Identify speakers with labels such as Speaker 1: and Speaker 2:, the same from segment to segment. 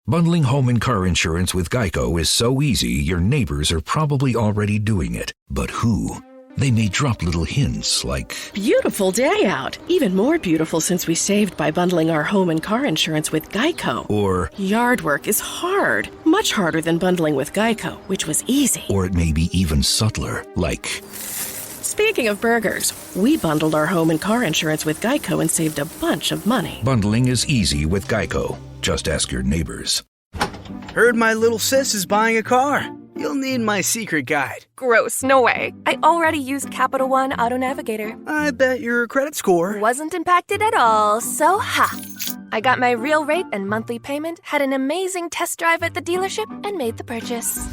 Speaker 1: Bundling home and car insurance with Geico is so easy, your neighbors are probably already doing it. But who? They may drop little hints like,
Speaker 2: beautiful day out. Even more beautiful since we saved by bundling our home and car insurance with Geico.
Speaker 1: or
Speaker 2: Yard work is hard. Much harder than bundling with Geico, which was easy.
Speaker 1: it may be even subtler, like,
Speaker 2: Speaking of burgers, we bundled our home and car insurance with Geico and saved a bunch of money.
Speaker 1: bundling is easy with Geico. Just ask your neighbors.
Speaker 3: Heard my little sis is buying a car. You'll need my secret guide.
Speaker 4: Gross, no way. I already used Capital One Auto Navigator.
Speaker 3: I bet your credit score...
Speaker 4: Wasn't impacted at all, so I got my real rate and monthly payment, had an amazing test drive at the dealership, and made the purchase.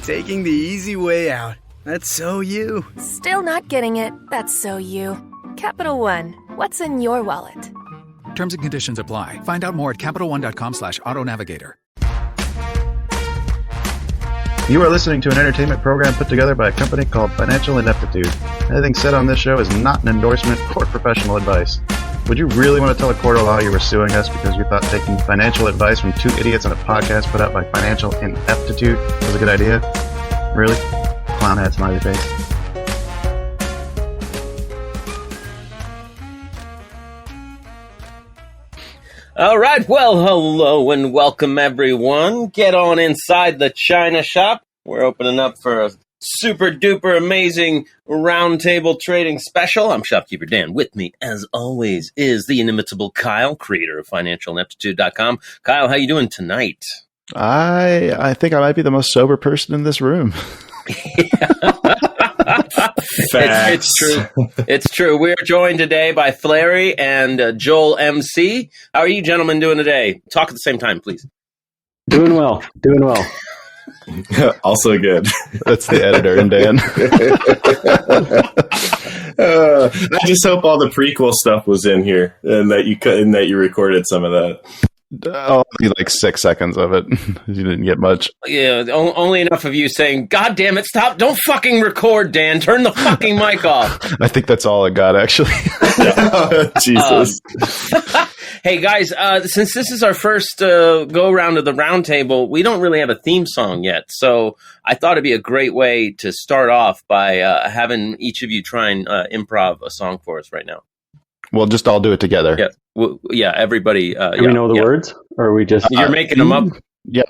Speaker 3: Taking the easy way out. That's so you.
Speaker 4: Still not getting it. That's so you. Capital One, what's in your wallet?
Speaker 5: Terms and conditions apply. Find out more at CapitalOne.com/autonavigator.
Speaker 6: You are listening to an entertainment program put together by a company called Financial Ineptitude. Anything said on this show is not an endorsement or professional advice. Would you really want to tell a court of law you were suing us because you thought taking financial advice from two idiots on a podcast put out by Financial Ineptitude was a good idea? Really? Clown hat smiley face.
Speaker 7: All right, well, hello and welcome, everyone. Get on inside the China shop. We're opening up for a super-duper amazing roundtable trading special. I'm Shopkeeper Dan. With me, as always, is the inimitable Kyle, creator of FinancialIneptitude.com. Kyle, how you doing tonight?
Speaker 6: I think I might be the most sober person in this room.
Speaker 7: It's true. It's true. We're joined today by Fleri and Joel MC. How are you gentlemen doing today? Talk at the same time, please.
Speaker 8: Doing well.
Speaker 9: Also good.
Speaker 6: That's the editor and Dan.
Speaker 9: I just hope all the prequel stuff was in here and that you recorded some of that.
Speaker 6: Only like 6 seconds of it. You didn't get much.
Speaker 7: Yeah, only enough of you saying, God damn it, stop, don't fucking record, Dan. Turn the fucking mic off.
Speaker 6: I think that's all I got, actually.
Speaker 9: Jesus.
Speaker 7: Hey, guys, since this is our first go-around of the roundtable, we don't really have a theme song yet. So I thought it'd be a great way to start off by having each of you try and improv a song for us right now.
Speaker 6: We'll just all do it together.
Speaker 7: Yeah, everybody.
Speaker 8: Do we know the words? Or are we just...
Speaker 7: You're making them up?
Speaker 6: Yeah.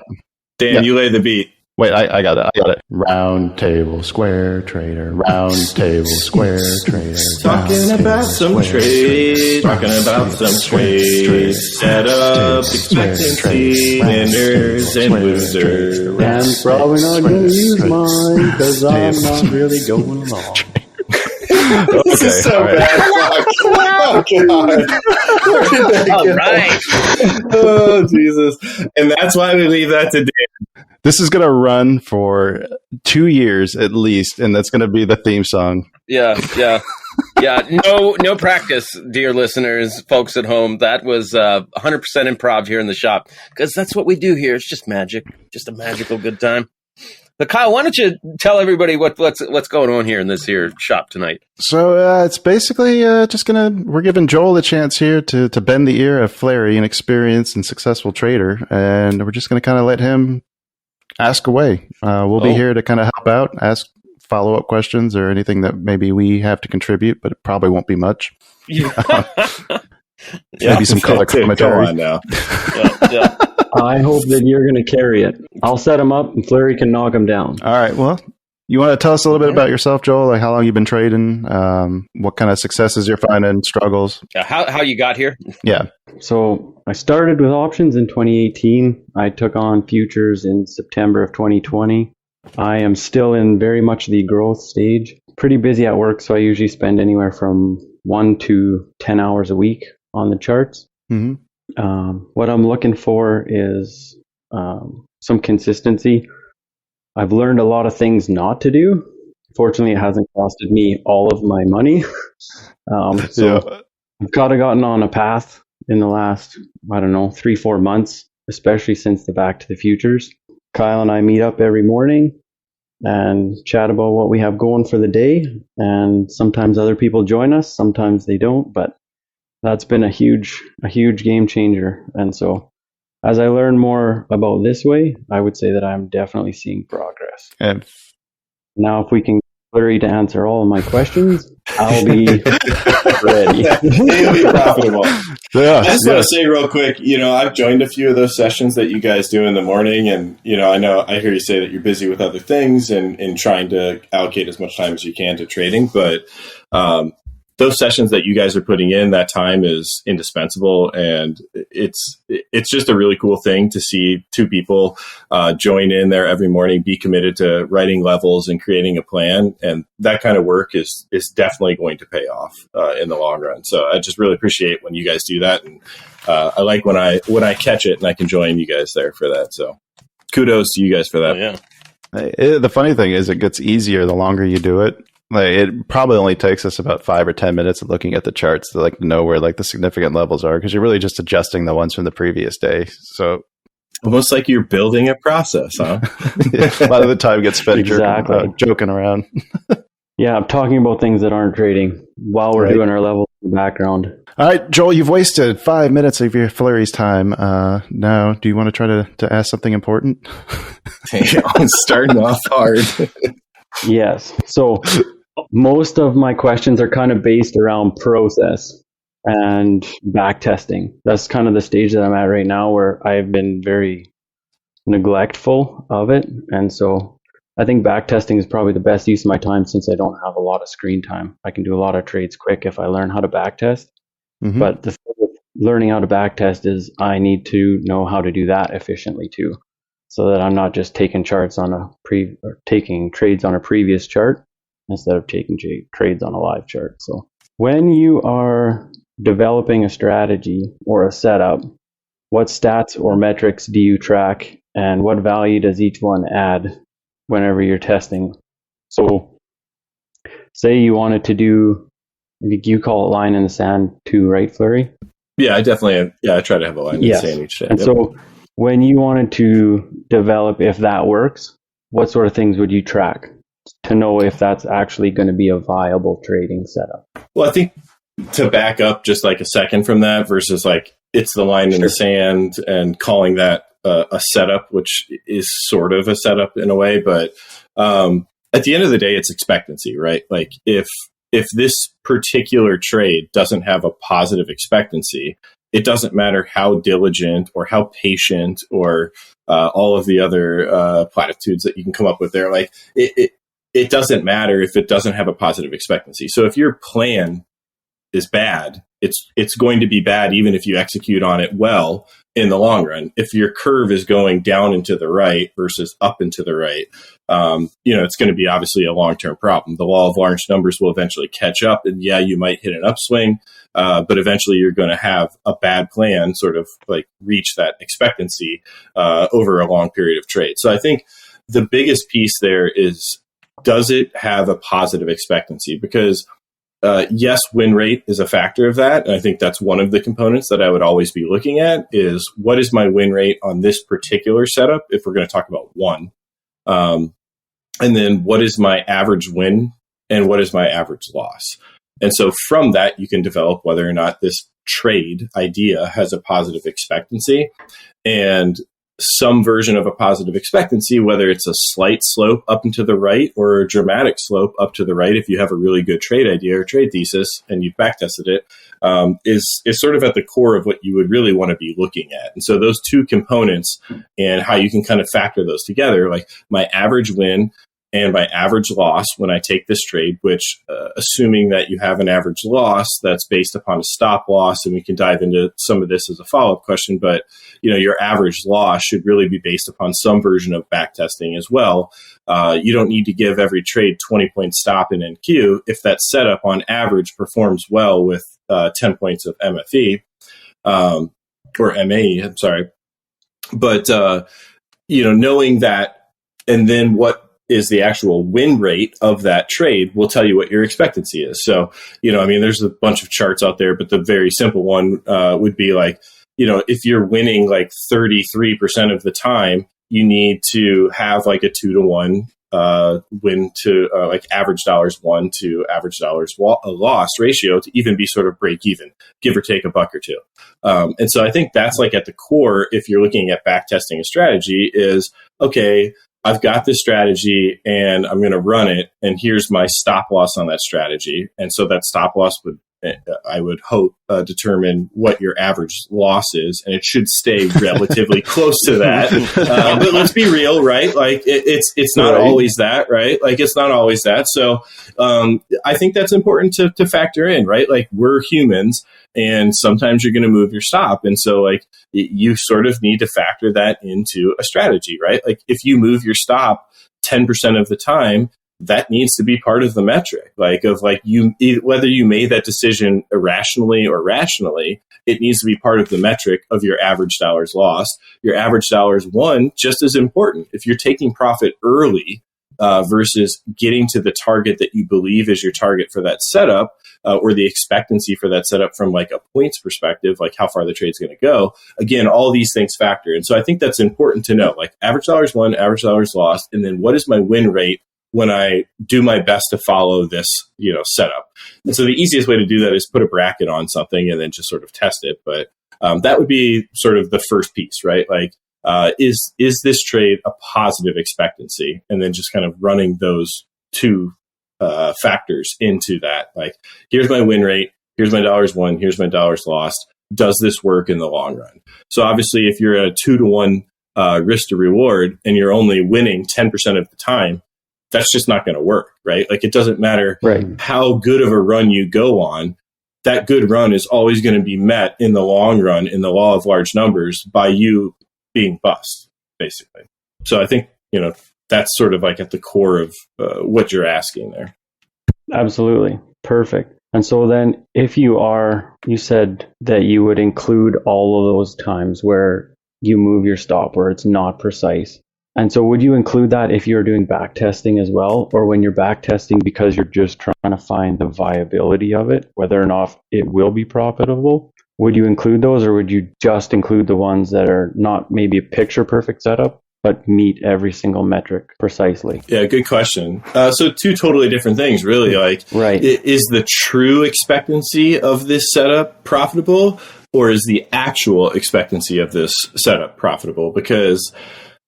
Speaker 9: Dan, you lay the beat.
Speaker 6: Wait, I got it. Round table, square trader. Round table, square trader.
Speaker 9: Talking about some trades. Set up expectancy, winners and losers.
Speaker 8: And probably not going to use mine because I'm not really going along.
Speaker 9: This is so bad. Oh, God.
Speaker 7: All right.
Speaker 9: Oh, Jesus. And that's why we leave that to Dan.
Speaker 6: This is going to run for 2 years at least, and that's going to be the theme song.
Speaker 7: Yeah. No practice, dear listeners, folks at home. That was 100% improv here in the shop because that's what we do here. It's just magic, just a magical good time. But Kyle, why don't you tell everybody what's going on here in this here shop tonight?
Speaker 6: So it's basically we're giving Joel a chance here to bend the ear of Fleri, an experienced and successful trader, and we're just going to kind of let him ask away. We'll be here to kind of help out, ask follow-up questions or anything that maybe we have to contribute, but it probably won't be much. Maybe some color commentary.
Speaker 9: Go on now.
Speaker 7: Yeah.
Speaker 8: I hope that you're going to carry it. I'll set him up and Fleri can knock him down.
Speaker 6: All right. Well, you want to tell us a little bit about yourself, Joel? Like how long you've been trading, what kind of successes you're finding, struggles?
Speaker 7: How you got here?
Speaker 6: Yeah.
Speaker 8: So I started with options in 2018. I took on futures in September of 2020. I am still in very much the growth stage. Pretty busy at work, so I usually spend anywhere from 1 to 10 hours a week on the charts.
Speaker 6: Mm-hmm.
Speaker 8: What I'm looking for is some consistency. I've learned a lot of things not to do. Fortunately, it hasn't costed me all of my money. I've kind of gotten on a path in the last, 3-4 months, especially since the Back to the Futures. Kyle and I meet up every morning and chat about what we have going for the day. And sometimes other people join us, sometimes they don't, but that's been a huge game changer. And so as I learn more about this way, I would say that I'm definitely seeing progress.
Speaker 6: And
Speaker 8: Now, if we can Fleri to answer all of my questions, I'll be ready.
Speaker 9: It'll be profitable.
Speaker 6: yeah,
Speaker 9: I just want to say real quick, I've joined a few of those sessions that you guys do in the morning, and I hear you say that you're busy with other things and trying to allocate as much time as you can to trading, but those sessions that you guys are putting in, that time is indispensable, and it's just a really cool thing to see two people join in there every morning, be committed to writing levels and creating a plan, and that kind of work is definitely going to pay off in the long run. So I just really appreciate when you guys do that, and I like when I catch it and I can join you guys there for that. So kudos to you guys for that.
Speaker 7: Yeah.
Speaker 6: The funny thing is, it gets easier the longer you do it. Like, it probably only takes us about 5 or 10 minutes of looking at the charts to know where the significant levels are, because you're really just adjusting the ones from the previous day. So
Speaker 9: almost like you're building a process, huh?
Speaker 6: a lot of the time gets spent
Speaker 8: Exactly.
Speaker 6: joking around.
Speaker 8: Yeah, I'm talking about things that aren't trading while we're doing our levels in the background.
Speaker 6: All right, Joel, you've wasted 5 minutes of your Fleri's time. Now, do you want to try to ask something important?
Speaker 9: I'm starting off hard.
Speaker 8: Yes. So most of my questions are kind of based around process and back testing. That's kind of the stage that I'm at right now, where I've been very neglectful of it. And so I think back testing is probably the best use of my time, since I don't have a lot of screen time. I can do a lot of trades quick if I learn how to back test.
Speaker 6: Mm-hmm.
Speaker 8: But the thing with learning how to back test is I need to know how to do that efficiently too, so that I'm not just taking charts on taking trades on a previous chart instead of taking trades on a live chart. So when you are developing a strategy or a setup, what stats or metrics do you track, and what value does each one add whenever you're testing? So say you wanted to do, you call it line in the sand too, right, Fleri?
Speaker 9: Yeah, I definitely, I try to have a line in the sand each day.
Speaker 8: And so when you wanted to develop, if that works, what sort of things would you track to know if that's actually going to be a viable trading setup?
Speaker 9: Well, I think to back up just a second from that versus it's the line in the sand and calling that a setup, which is sort of a setup in a way. But at the end of the day, it's expectancy, right? If this particular trade doesn't have a positive expectancy, it doesn't matter how diligent or how patient or all of the other platitudes that you can come up with there. It doesn't matter if it doesn't have a positive expectancy. So if your plan is bad, it's going to be bad even if you execute on it well in the long run. If your curve is going down and to the right versus up and to the right, it's going to be obviously a long-term problem. The law of large numbers will eventually catch up, and you might hit an upswing, but eventually you're going to have a bad plan sort of reach that expectancy over a long period of trade. So I think the biggest piece there is, does it have a positive expectancy? Because yes, win rate is a factor of that. And I think that's one of the components that I would always be looking at is, what is my win rate on this particular setup, if we're going to talk about one? And then what is my average win and what is my average loss? And so from that, you can develop whether or not this trade idea has a positive expectancy. And some version of a positive expectancy, whether it's a slight slope up and to the right or a dramatic slope up to the right, if you have a really good trade idea or trade thesis and you've backtested it, is sort of at the core of what you would really want to be looking at. And so those two components and how you can kind of factor those together, my average win and my average loss when I take this trade, which assuming that you have an average loss that's based upon a stop loss, and we can dive into some of this as a follow-up question, but your average loss should really be based upon some version of backtesting as well. You don't need to give every trade 20-point stop in NQ if that setup on average performs well with 10 points of MFE or MAE, I'm sorry. But, knowing that, and then what is the actual win rate of that trade will tell you what your expectancy is. So, there's a bunch of charts out there, but the very simple one would be if you're winning 33% of the time, you need to have a 2-to-1 win to like average dollars won to average dollars lost ratio to even be sort of break even, give or take a buck or two. And so I think that's like at the core, if you're looking at back testing a strategy, is okay, I've got this strategy and I'm going to run it, and here's my stop loss on that strategy. And so that stop loss would, I would hope, determine what your average loss is, and it should stay relatively close to that. But let's be real, right? Like it's not always that, right? Like it's not always that. So I think that's important to factor in, right? Like we're humans, and sometimes you're going to move your stop, and so like you sort of need to factor that into a strategy, right? Like if you move your stop 10% of the time, that needs to be part of the metric, like of like you, whether you made that decision irrationally or rationally, it needs to be part of the metric of your average dollars lost. Your average dollars won, just as important. If you're taking profit early versus getting to the target that you believe is your target for that setup, or the expectancy for that setup from like a points perspective, like how far the trade's going to go. Again, all these things factor. And so I think that's important to know, like average dollars won, average dollars lost, and then what is my win rate when I do my best to follow this, setup. And so the easiest way to do that is put a bracket on something and then just sort of test it. But that would be sort of the first piece, right? Like, is this trade a positive expectancy? And then just kind of running those two factors into that. Like, here's my win rate, here's my dollars won, here's my dollars lost. Does this work in the long run? So obviously, if you're at a 2-to-1 risk to reward and you're only winning 10% of the time, that's just not going to work, right? Like it doesn't matter how good of a run you go on. That good run is always going to be met in the long run, in the law of large numbers, by you being bust, basically. So I think, that's sort of like at the core of what you're asking there.
Speaker 8: Absolutely. Perfect. And so then if you said that you would include all of those times where you move your stop, where it's not precise. And so would you include that if you're doing back testing as well, or when you're back testing because you're just trying to find the viability of it, whether or not it will be profitable? Would you include those, or would you just include the ones that are not maybe a picture perfect setup, but meet every single metric precisely?
Speaker 9: Yeah, good question. So two totally different things, really. Like, is the true expectancy of this setup profitable, or is the actual expectancy of this setup profitable? Because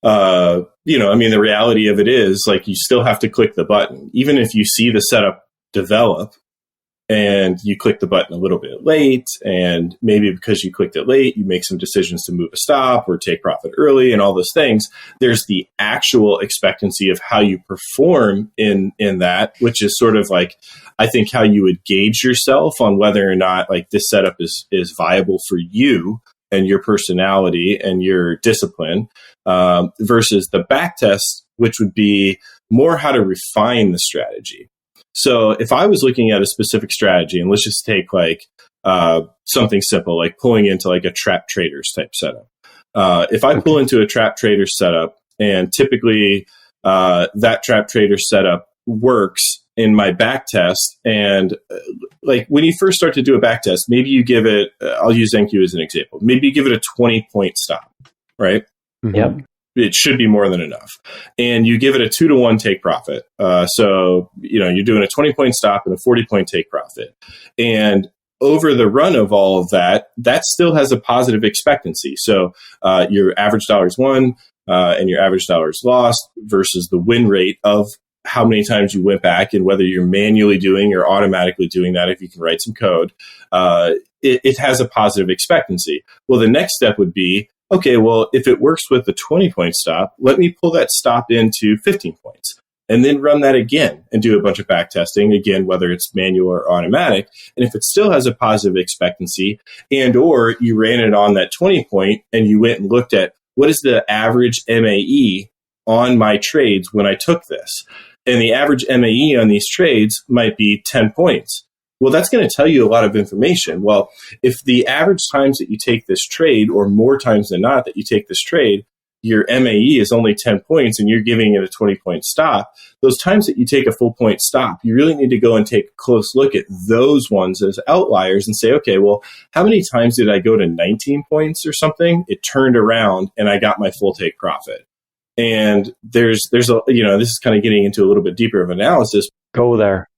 Speaker 9: the reality of it is like you still have to click the button. Even if you see the setup develop and you click the button a little bit late, and maybe because you clicked it late, you make some decisions to move a stop or take profit early and all those things, there's the actual expectancy of how you perform in that, which is sort of like, I think, how you would gauge yourself on whether or not like this setup is viable for you and your personality and your discipline, versus the back test, which would be more how to refine the strategy. So if I was looking at a specific strategy, and let's just take like something simple, like pulling into like a trap traders type setup. If I pull into a trap trader setup, and typically that trap trader setup works in my back test, and like when you first start to do a back test, maybe you give it, I'll use NQ as an example, maybe you give it a 20-point stop, right?
Speaker 8: Yep.
Speaker 9: It should be more than enough. And you give it a 2-to-1 take profit. So, you're doing a 20-point stop and a 40-point take profit. And over the run of all of that, that still has a positive expectancy. So your average dollars won and your average dollars lost versus the win rate of how many times you went back, and whether you're manually doing or automatically doing that, if you can write some code, it has a positive expectancy. Well, the next step would be, okay, well, if it works with the 20-point stop, let me pull that stop into 15 points and then run that again and do a bunch of back testing, again, whether it's manual or automatic. And if it still has a positive expectancy, and or you ran it on that 20-point and you went and looked at what is the average MAE on my trades when I took this, and the average MAE on these trades might be 10 points. Well, that's going to tell you a lot of information. Well, if the average times that you take this trade, or more times than not that you take this trade, your MAE is only 10 points and you're giving it a 20-point stop, those times that you take a full point stop, you really need to go and take a close look at those ones as outliers and say, okay, well, how many times did I go to 19 points or something? It turned around and I got my full take profit. And there's a, this is kind of getting into a little bit deeper of analysis.
Speaker 8: Go there.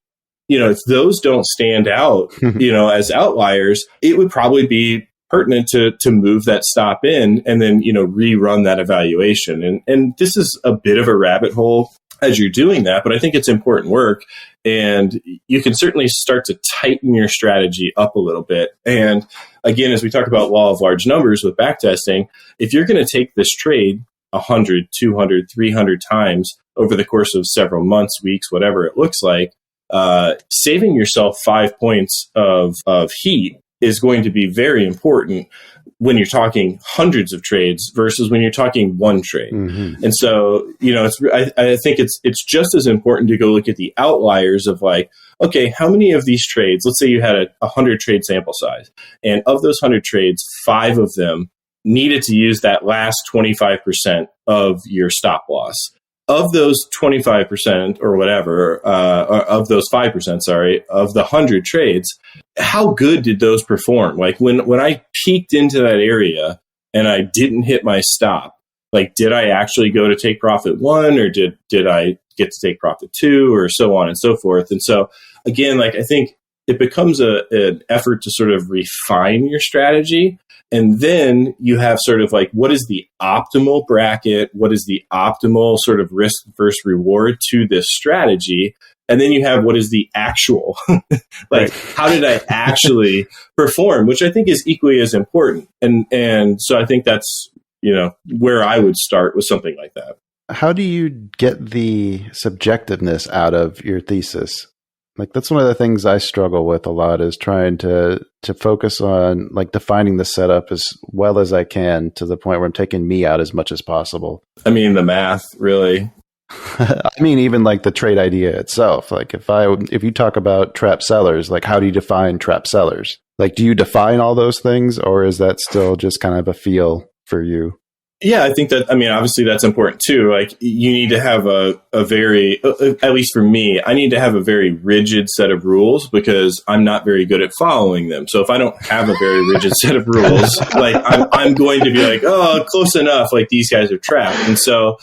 Speaker 9: If those don't stand out, as outliers, it would probably be pertinent to move that stop in and then, rerun that evaluation. And this is a bit of a rabbit hole as you're doing that, but I think it's important work. And you can certainly start to tighten your strategy up a little bit. And again, as we talk about law of large numbers with backtesting, if you're going to take this trade 100, 200, 300 times over the course of several months, weeks, whatever it looks like, saving yourself 5 points of heat is going to be very important when you're talking hundreds of trades versus when you're talking one trade. Mm-hmm. And so, I think it's just as important to go look at the outliers of like, okay, how many of these trades, let's say you had a 100 trade sample size, and of those 100 trades, 5 of them needed to use that last 25% of your stop loss. Of those 25% or whatever, of those 5%, of the 100 trades, how good did those perform? Like when I peaked into that area and I didn't hit my stop, like did I actually go to take profit 1 or did I get to take profit 2 or so on and so forth? And so again, like I think it becomes an effort to sort of refine your strategy. And then you have sort of like, what is the optimal bracket? What is the optimal sort of risk versus reward to this strategy? And then you have what is the actual, like, how did I actually perform? Which I think is equally as important. And so I think that's, where I would start with something like that.
Speaker 6: How do you get the subjectiveness out of your thesis? Like that's one of the things I struggle with a lot is trying to focus on like defining the setup as well as I can to the point where I'm taking me out as much as possible.
Speaker 9: I mean, the math really.
Speaker 6: I mean, even like the trade idea itself. Like if you talk about trap sellers, like how do you define trap sellers? Like, do you define all those things or is that still just kind of a feel for you?
Speaker 9: Yeah, I think that, obviously that's important too. Like you need to have a very, at least for me, I need to have a very rigid set of rules because I'm not very good at following them. So if I don't have a very rigid set of rules, like I'm going to be like, oh, close enough. Like these guys are trapped. And so,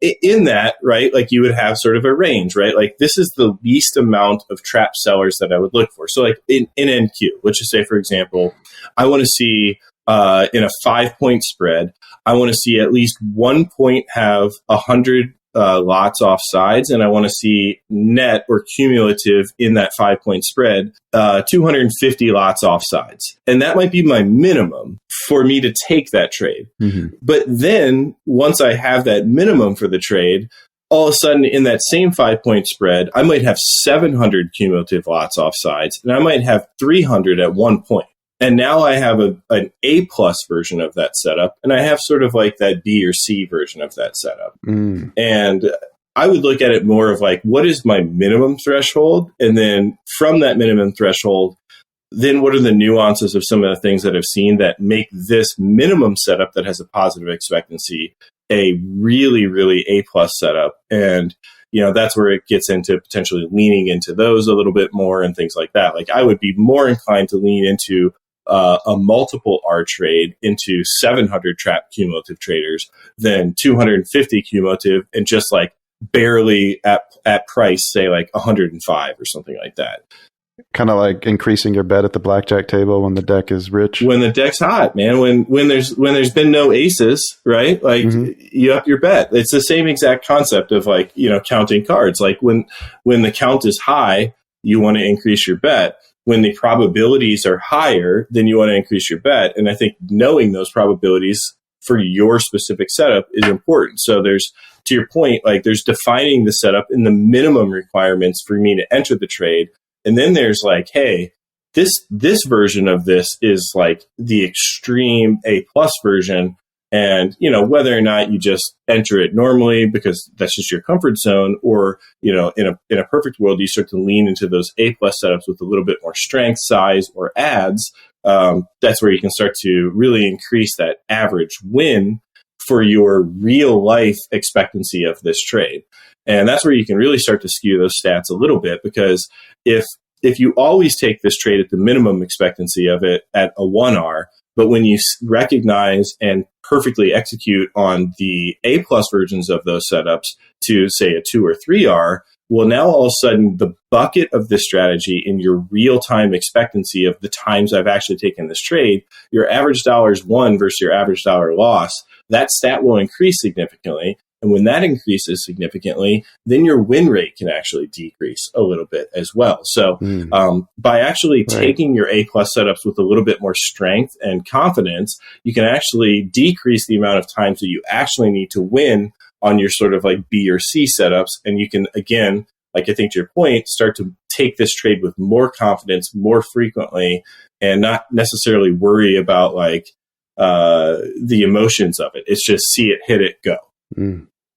Speaker 9: in that, right, like you would have sort of a range, right? Like this is the least amount of trap sellers that I would look for. So like in NQ, let's just say, for example, I want to see in a 5-point spread, I want to see at least 1 point have 100 lots off sides, and I want to see net or cumulative in that 5-point spread 250 lots off sides. And that might be my minimum for me to take that trade. Mm-hmm. But then once I have that minimum for the trade, all of a sudden in that same 5-point spread, I might have 700 cumulative lots off sides, and I might have 300 at 1 point. And now I have an A+ version of that setup, and I have sort of like that B or C version of that setup. Mm. And I would look at it more of like, what is my minimum threshold? And then from that minimum threshold, then what are the nuances of some of the things that I've seen that make this minimum setup that has a positive expectancy a really, really A+ setup? And that's where it gets into potentially leaning into those a little bit more and things like that. Like I would be more inclined to lean into a multiple R trade into 700 trap cumulative traders than 250 cumulative and just like barely at price, say like 105 or something like that.
Speaker 6: Kind of like increasing your bet at the blackjack table when the deck is rich.
Speaker 9: When the deck's hot, man. When there's been no aces, right? Like you up your bet. It's the same exact concept of like, counting cards. Like when the count is high, you want to increase your bet. When the probabilities are higher, then you want to increase your bet. And I think knowing those probabilities for your specific setup is important. So there's, to your point, like there's defining the setup in the minimum requirements for me to enter the trade. And then there's like, hey, this version of this is like the extreme A+ version. And, whether or not you just enter it normally because that's just your comfort zone, or, in a perfect world, you start to lean into those A+ setups with a little bit more strength, size, or ads. That's where you can start to really increase that average win for your real life expectancy of this trade. And that's where you can really start to skew those stats a little bit, because if if you always take this trade at the minimum expectancy of it at a 1R, but when you recognize and perfectly execute on the A+ versions of those setups to, say, a 2 or 3R, well, now all of a sudden the bucket of this strategy in your real-time expectancy of the times I've actually taken this trade, your average dollars won versus your average dollar loss, that stat will increase significantly. And when that increases significantly, then your win rate can actually decrease a little bit as well. So by actually taking your A+ setups with a little bit more strength and confidence, you can actually decrease the amount of times that you actually need to win on your sort of like B or C setups. And you can, again, like I think to your point, start to take this trade with more confidence more frequently and not necessarily worry about like the emotions of it. It's just see it, hit it, go.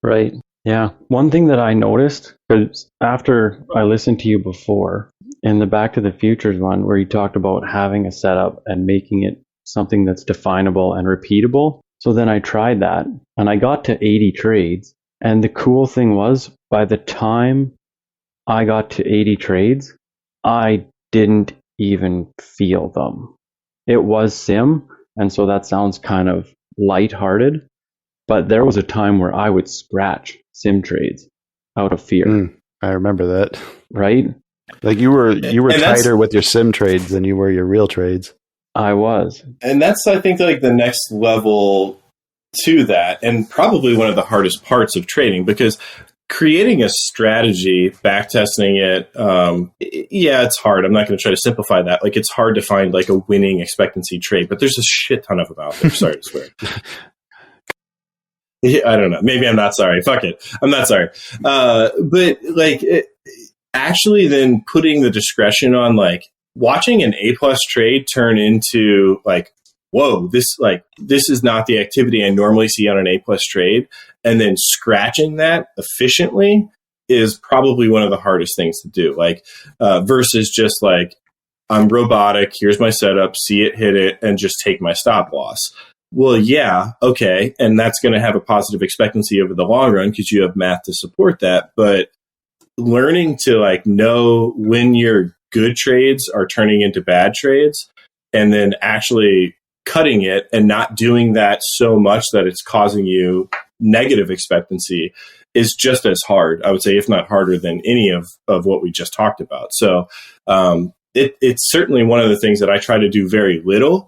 Speaker 8: Right. Yeah. One thing that I noticed, because after I listened to you before in the Back to the Futures one, where you talked about having a setup and making it something that's definable and repeatable. So then I tried that and I got to 80 trades. And the cool thing was, by the time I got to 80 trades, I didn't even feel them. It was sim. And so that sounds kind of lighthearted. But there was a time where I would scratch sim trades out of fear.
Speaker 6: I remember that.
Speaker 8: Right?
Speaker 6: Like you were tighter with your sim trades than you were your real trades.
Speaker 8: I was.
Speaker 9: And that's, I think, like the next level to that, and probably one of the hardest parts of trading, because creating a strategy, backtesting it, it's hard. I'm not going to try to simplify that. Like, it's hard to find like a winning expectancy trade, but there's a shit ton of them out there. Sorry to swear. I don't know. Maybe I'm not sorry. Fuck it. I'm not sorry. But like actually then putting the discretion on like watching an A+ trade turn into like, whoa, this is not the activity I normally see on an A+ trade. And then scratching that efficiently is probably one of the hardest things to do. Like versus just like, I'm robotic. Here's my setup, see it, hit it, and just take my stop loss. Well, yeah, okay. And that's going to have a positive expectancy over the long run because you have math to support that. But learning to like know when your good trades are turning into bad trades and then actually cutting it and not doing that so much that it's causing you negative expectancy is just as hard, I would say, if not harder than any of what we just talked about. So it's certainly one of the things that I try to do very little.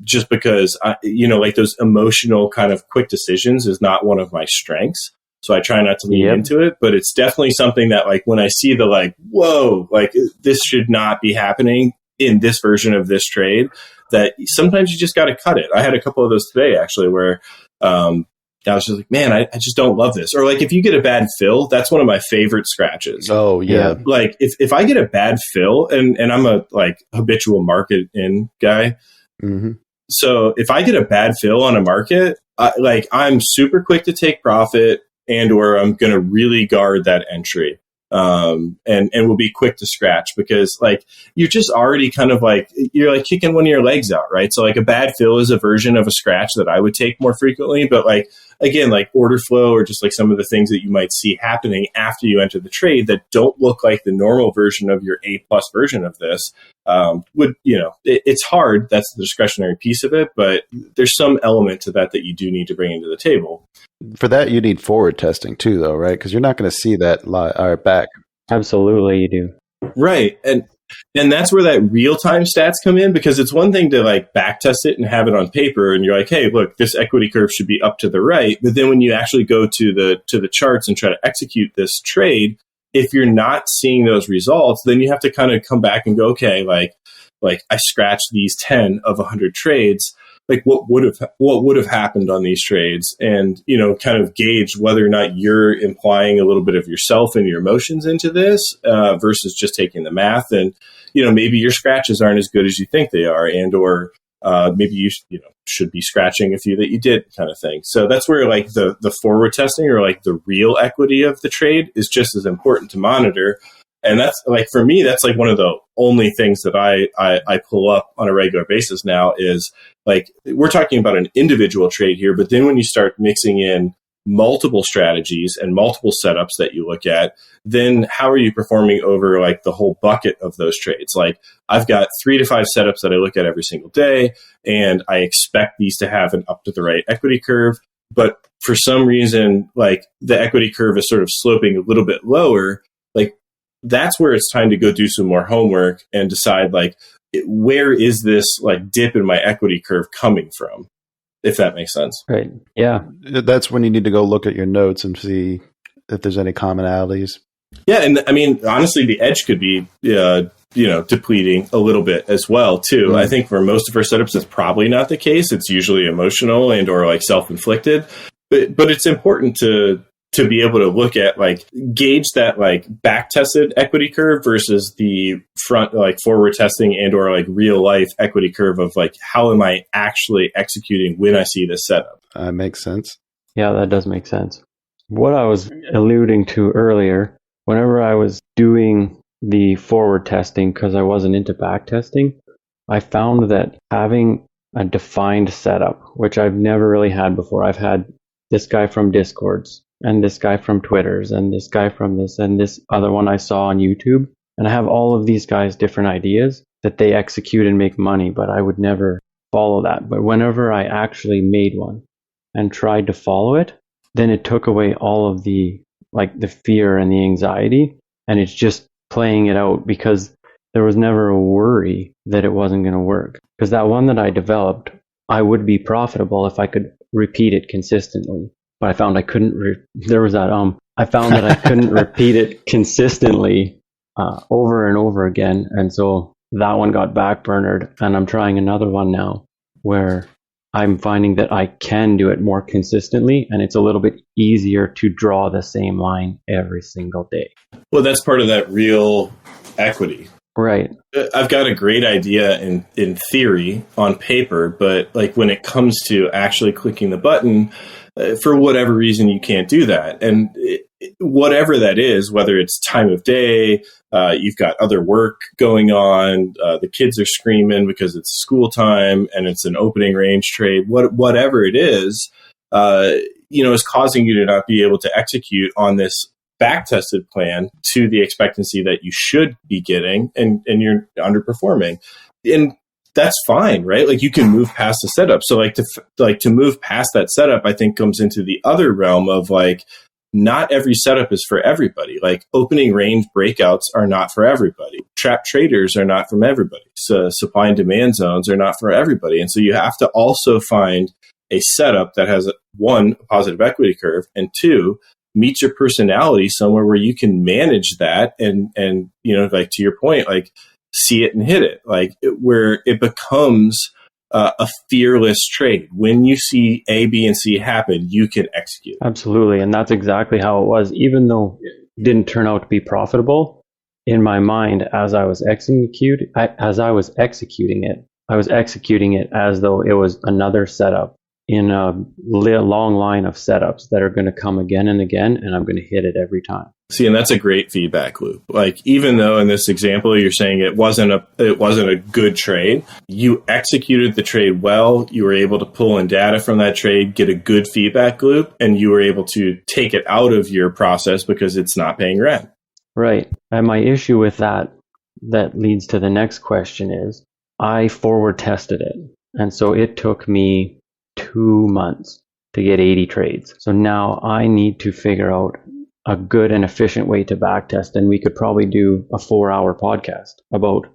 Speaker 9: Just because, like those emotional kind of quick decisions is not one of my strengths. So I try not to lean into it, but it's definitely something that like when I see the like, whoa, like this should not be happening in this version of this trade, that sometimes you just got to cut it. I had a couple of those today actually where I was just like, man, I just don't love this. Or like if you get a bad fill, that's one of my favorite scratches.
Speaker 6: Oh yeah.
Speaker 9: Like if I get a bad fill and I'm a like habitual market in guy.
Speaker 6: Mm-hmm.
Speaker 9: So if I get a bad fill on a market, I'm super quick to take profit or I'm going to really guard that entry. And will be quick to scratch because like you're just already kind of like you're like kicking one of your legs out, right? So like a bad fill is a version of a scratch that I would take more frequently, but like again, like order flow or just like some of the things that you might see happening after you enter the trade that don't look like the normal version of your A+ version of this it's hard. That's the discretionary piece of it, but there's some element to that you do need to bring into the table.
Speaker 6: For that, you need forward testing too, though, right? Because you're not going to see that back.
Speaker 8: Absolutely, you do.
Speaker 9: Right, and that's where that real time stats come in, because it's one thing to like back test it and have it on paper, and you're like, hey, look, this equity curve should be up to the right. But then when you actually go to the charts and try to execute this trade, if you're not seeing those results, then you have to kind of come back and go, okay, like I scratched these 10 of 100 trades. Like what would have happened on these trades, and kind of gauge whether or not you're implying a little bit of yourself and your emotions into this versus just taking the math. And maybe your scratches aren't as good as you think they are, or maybe you should be scratching a few that you did, kind of thing. So that's where like the forward testing or like the real equity of the trade is just as important to monitor. And that's like, for me, that's like one of the only things that I pull up on a regular basis now is like, we're talking about an individual trade here, but then when you start mixing in multiple strategies and multiple setups that you look at, then how are you performing over like the whole bucket of those trades? Like I've got 3 to 5 setups that I look at every single day, and I expect these to have an up to the right equity curve. But for some reason, like the equity curve is sort of sloping a little bit lower. Like that's where it's time to go do some more homework and decide like, where is this like dip in my equity curve coming from? If that makes sense.
Speaker 8: Right. Yeah.
Speaker 6: That's when you need to go look at your notes and see if there's any commonalities.
Speaker 9: Yeah. And I mean, honestly, the edge could be, depleting a little bit as well, too. Mm. I think for most of our setups, it's probably not the case. It's usually emotional and or like self-inflicted. But it's important to be able to look at like gauge that like back tested equity curve versus the front like forward testing and or like real life equity curve of like how am I actually executing when I see this setup.
Speaker 6: Makes sense.
Speaker 8: Yeah, that does make sense. What I was alluding to earlier, whenever I was doing the forward testing because I wasn't into back testing, I found that having a defined setup, which I've never really had before. I've had this guy from Discords, and this guy from Twitters, and this guy from this, and this other one I saw on YouTube. And I have all of these guys' different ideas that they execute and make money, but I would never follow that. But whenever I actually made one and tried to follow it, then it took away all of the fear and the anxiety, and it's just playing it out because there was never a worry that it wasn't going to work. Because that one that I developed, I would be profitable if I could repeat it consistently. But I found I couldn't. I found that I couldn't repeat it consistently over and over again, and so that one got backburnered. And I'm trying another one now, where I'm finding that I can do it more consistently, and it's a little bit easier to draw the same line every single day.
Speaker 9: Well, that's part of that real equity.
Speaker 8: Right.
Speaker 9: I've got a great idea in theory on paper, but like when it comes to actually clicking the button, for whatever reason, you can't do that. And whatever that is, whether it's time of day, you've got other work going on, the kids are screaming because it's school time and it's an opening range trade, whatever it is, is causing you to not be able to execute on this back-tested plan to the expectancy that you should be getting, and you're underperforming. And that's fine, right? Like you can move past the setup. So to move past that setup, I think comes into the other realm of like, not every setup is for everybody. Like opening range breakouts are not for everybody. Trap traders are not from everybody. So supply and demand zones are not for everybody. And so you have to also find a setup that has one, a positive equity curve, and two, meets your personality somewhere where you can manage that and like to your point, like see it and hit it, like where it becomes a fearless trade. When you see A, B, and C happen, you can execute.
Speaker 8: Absolutely. And that's exactly how it was. Even though it didn't turn out to be profitable, in my mind, as I was executing it, I was executing it as though it was another setup in a long line of setups that are going to come again and again, and I'm going to hit it every time.
Speaker 9: See, and that's a great feedback loop. Like, even though in this example you're saying it wasn't a good trade, you executed the trade well. You were able to pull in data from that trade, get a good feedback loop, and you were able to take it out of your process because it's not paying rent.
Speaker 8: Right. And my issue with that leads to the next question is, I forward tested it, and so it took me 2 months to get 80 trades. So now I need to figure out a good and efficient way to backtest, and we could probably do a 4-hour podcast about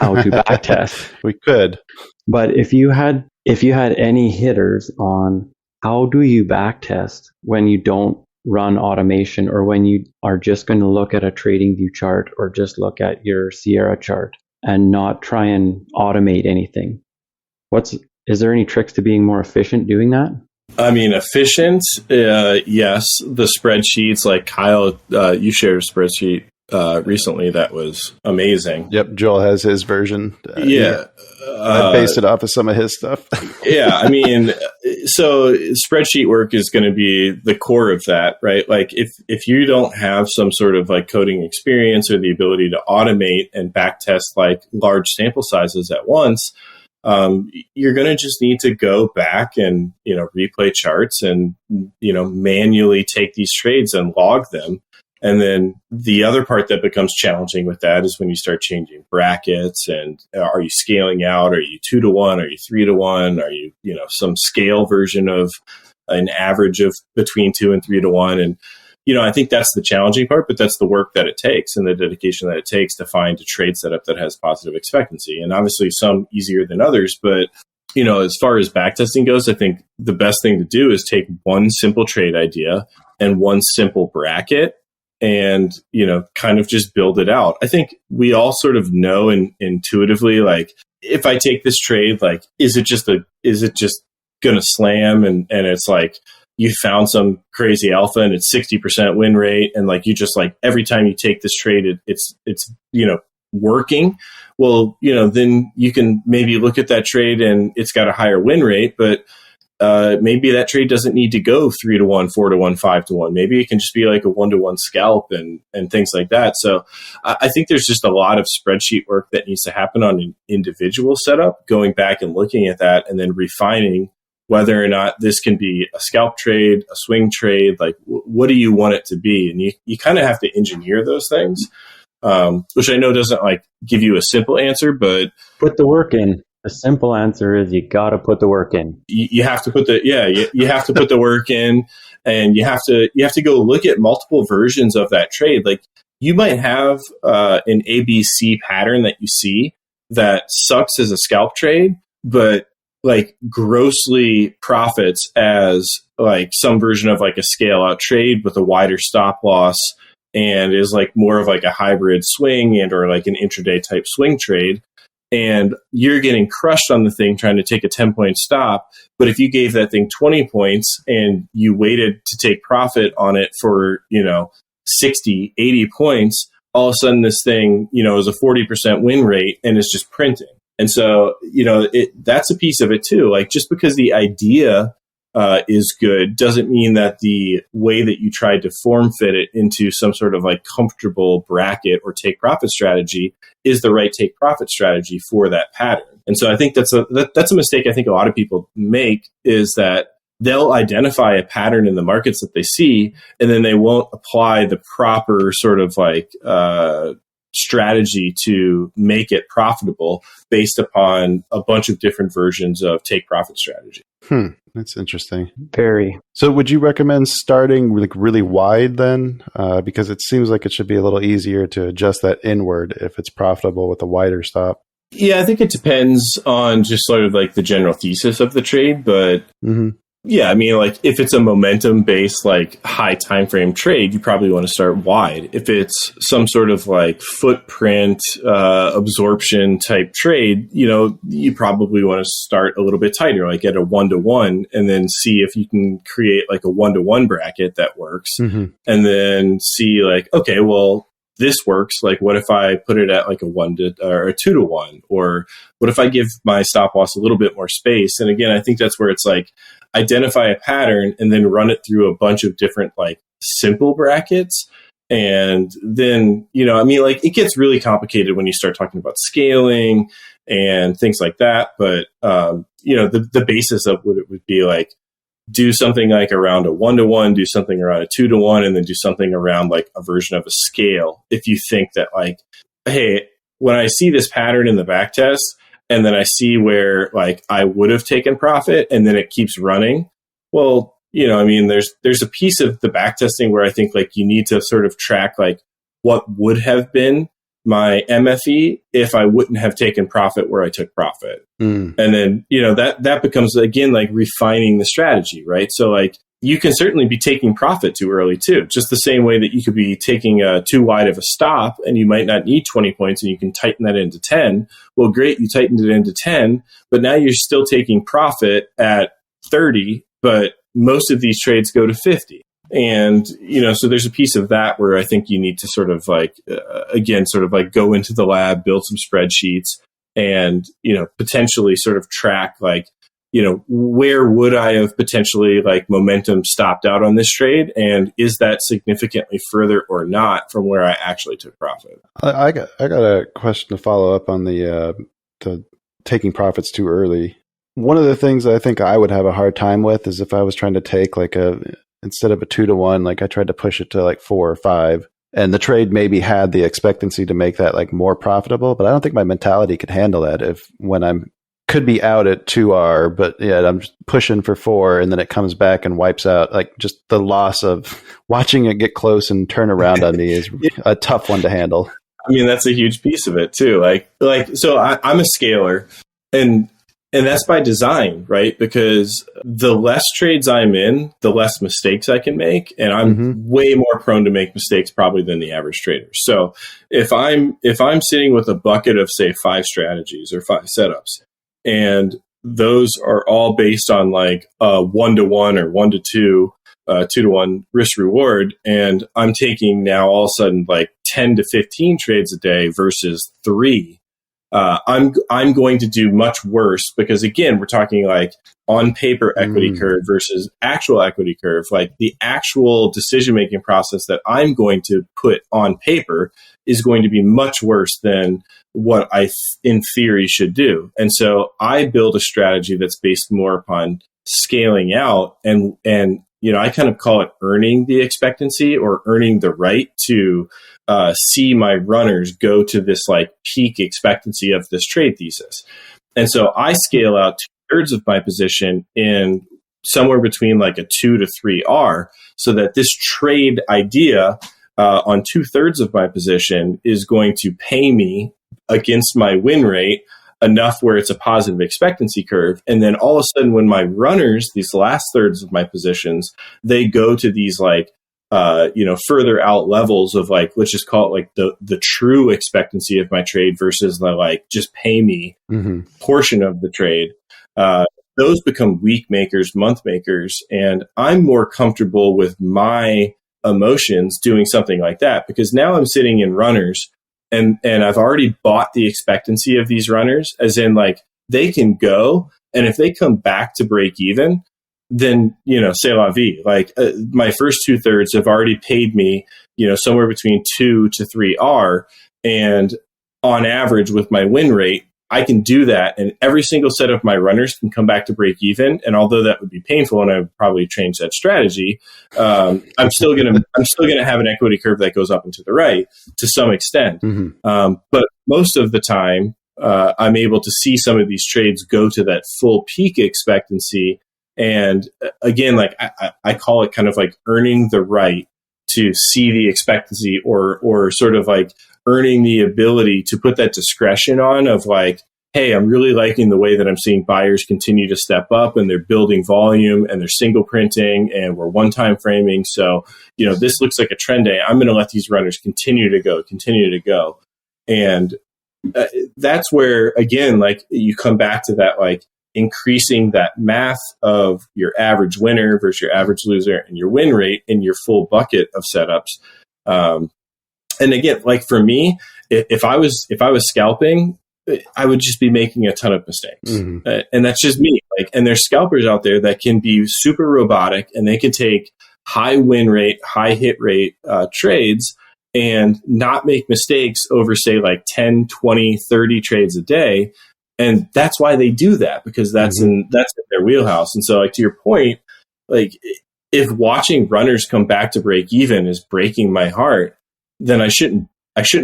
Speaker 8: how to backtest.
Speaker 6: We could.
Speaker 8: But if you had any hitters on how do you backtest when you don't run automation, or when you are just going to look at a trading view chart or just look at your Sierra chart and not try and automate anything, is there any tricks to being more efficient doing that?
Speaker 9: I mean, efficient, yes. The spreadsheets, like Kyle, you shared a spreadsheet recently that was amazing.
Speaker 6: Yep, Joel has his version.
Speaker 9: Yeah.
Speaker 6: I based it off of some of his stuff.
Speaker 9: Yeah, I mean, so spreadsheet work is going to be the core of that, right? Like if you don't have some sort of like coding experience or the ability to automate and backtest like large sample sizes at once, you're going to just need to go back and, replay charts and, manually take these trades and log them. And then the other part that becomes challenging with that is when you start changing brackets and are you scaling out? Are you 2-to-1? Are you 3-to-1? Are you, some scale version of an average of between 2 and 3-to-1? And, I think that's the challenging part, but that's the work that it takes and the dedication that it takes to find a trade setup that has positive expectancy. And obviously some easier than others, but as far as backtesting goes, I think the best thing to do is take one simple trade idea and one simple bracket and, kind of just build it out. I think we all sort of know intuitively, like, if I take this trade, like, is it just going to slam? And it's like, you found some crazy alpha and it's 60% win rate. And like, you just like, every time you take this trade, it's working. Well, then you can maybe look at that trade and it's got a higher win rate, but maybe that trade doesn't need to go 3-to-1, 4-to-1, 5-to-1. Maybe it can just be like a 1-to-1 scalp and things like that. So I think there's just a lot of spreadsheet work that needs to happen on an individual setup, going back and looking at that and then refining whether or not this can be a scalp trade, a swing trade, like what do you want it to be? And you kind of have to engineer those things, which I know doesn't like give you a simple answer, but
Speaker 8: put the work in. The simple answer is you got to put the work in.
Speaker 9: You have to put you have to put the work in, and you have to go look at multiple versions of that trade. Like you might have an ABC pattern that you see that sucks as a scalp trade, but like grossly profits as like some version of like a scale out trade with a wider stop loss and is like more of like a hybrid swing and or like an intraday type swing trade. And you're getting crushed on the thing trying to take a 10-point stop. But if you gave that thing 20 points and you waited to take profit on it for, 60, 80 points, all of a sudden this thing, is a 40% win rate and is just printing. And so, that's a piece of it too. Like just because the idea is good doesn't mean that the way that you tried to form fit it into some sort of like comfortable bracket or take profit strategy is the right take profit strategy for that pattern. And so I think that's a mistake I think a lot of people make, is that they'll identify a pattern in the markets that they see, and then they won't apply the proper sort of like strategy to make it profitable based upon a bunch of different versions of take profit strategy.
Speaker 6: That's interesting.
Speaker 8: Very.
Speaker 6: So would you recommend starting like really wide then? Because it seems like it should be a little easier to adjust that inward if it's profitable with a wider stop.
Speaker 9: Yeah, I think it depends on just sort of like the general thesis of the trade, but yeah, I mean, like if it's a momentum based, like high time frame trade, you probably want to start wide. If it's some sort of like footprint absorption type trade, you probably want to start a little bit tighter, like at a 1-to-1, and then see if you can create like a 1-to-1 bracket that works, and then see like, okay, well, this works. Like, what if I put it at like a 2-to-1, or what if I give my stop loss a little bit more space? And again, I think that's where it's like, identify a pattern and then run it through a bunch of different like simple brackets. And then, like it gets really complicated when you start talking about scaling and things like that. But, the basis of what it would be like, do something like around a 1-to-1, do something around a 2-to-1, and then do something around like a version of a scale. If you think that like, hey, when I see this pattern in the backtest, and then I see where like I would have taken profit and then it keeps running. Well, there's a piece of the backtesting where I think like you need to sort of track like what would have been my MFE if I wouldn't have taken profit where I took profit. And then, that becomes again, like refining the strategy, right? So like you can certainly be taking profit too early too, just the same way that you could be taking too wide of a stop and you might not need 20 points and you can tighten that into 10. Well, great. You tightened it into 10, but now you're still taking profit at 30, but most of these trades go to 50. And, so there's a piece of that where I think you need to sort of like, again, sort of like go into the lab, build some spreadsheets and, potentially sort of track like, where would I have potentially like momentum stopped out on this trade? And is that significantly further or not from where I actually took profit?
Speaker 6: I got a question to follow up on the taking profits too early. One of the things I think I would have a hard time with is if I was trying to take instead of a 2-to-1, like I tried to push it to like 4 or 5, and the trade maybe had the expectancy to make that like more profitable, but I don't think my mentality could handle that when I'm could be out at 2R, but yeah, I'm just pushing for 4 and then it comes back and wipes out. Like just the loss of watching it get close and turn around on me is a tough one to handle.
Speaker 9: I mean, that's a huge piece of it too. So I'm a scaler, and that's by design, right? Because the less trades I'm in, the less mistakes I can make. And I'm way more prone to make mistakes probably than the average trader. So if I'm sitting with a bucket of say 5 strategies or 5 setups, and those are all based on like a 1-to-1 or 1-to-2, 2-to-1 risk reward, and I'm taking now all of a sudden like 10 to 15 trades a day versus 3. I'm going to do much worse because again, we're talking like on paper equity curve versus actual equity curve. Like the actual decision-making process that I'm going to put on paper is going to be much worse than what I in theory should do. And so I build a strategy that's based more upon scaling out and I kind of call it earning the expectancy or earning the right to see my runners go to this like peak expectancy of this trade thesis. And so I scale out 2/3 of my position in somewhere between like a 2 to 3R so that this trade idea on 2/3 of my position is going to pay me against my win rate enough where it's a positive expectancy curve. And then all of a sudden when my runners, these last thirds of my positions, they go to these like, further out levels of like, let's just call it like the true expectancy of my trade versus the like, just pay me portion of the trade. Those become week makers, month makers. And I'm more comfortable with my emotions doing something like that because now I'm sitting in runners and I've already bought the expectancy of these runners, as in like they can go, and if they come back to break even, then, c'est la vie. Like my first 2/3 have already paid me, somewhere between 2 to 3R. And on average with my win rate, I can do that. And every single set of my runners can come back to break even. And although that would be painful and I would probably change that strategy, I'm still going to have an equity curve that goes up and to the right to some extent. But most of the time, I'm able to see some of these trades go to that full peak expectancy. And again, like I call it kind of like earning the right to see the expectancy or sort of like earning the ability to put that discretion on of like, hey, I'm really liking the way that I'm seeing buyers continue to step up and they're building volume and they're single printing and we're one-time framing. So, this looks like a trend day. I'm going to let these runners continue to go. And that's where, again, like you come back to that, like increasing that math of your average winner versus your average loser and your win rate in your full bucket of setups. And again, like for me, if I was scalping, I would just be making a ton of mistakes. And that's just me. Like, and there's scalpers out there that can be super robotic and they can take high win rate, high hit rate trades and not make mistakes over say like 10, 20, 30 trades a day. And that's why they do that, because that's in their wheelhouse. And so like to your point, like if watching runners come back to break even is breaking my heart, then I shouldn't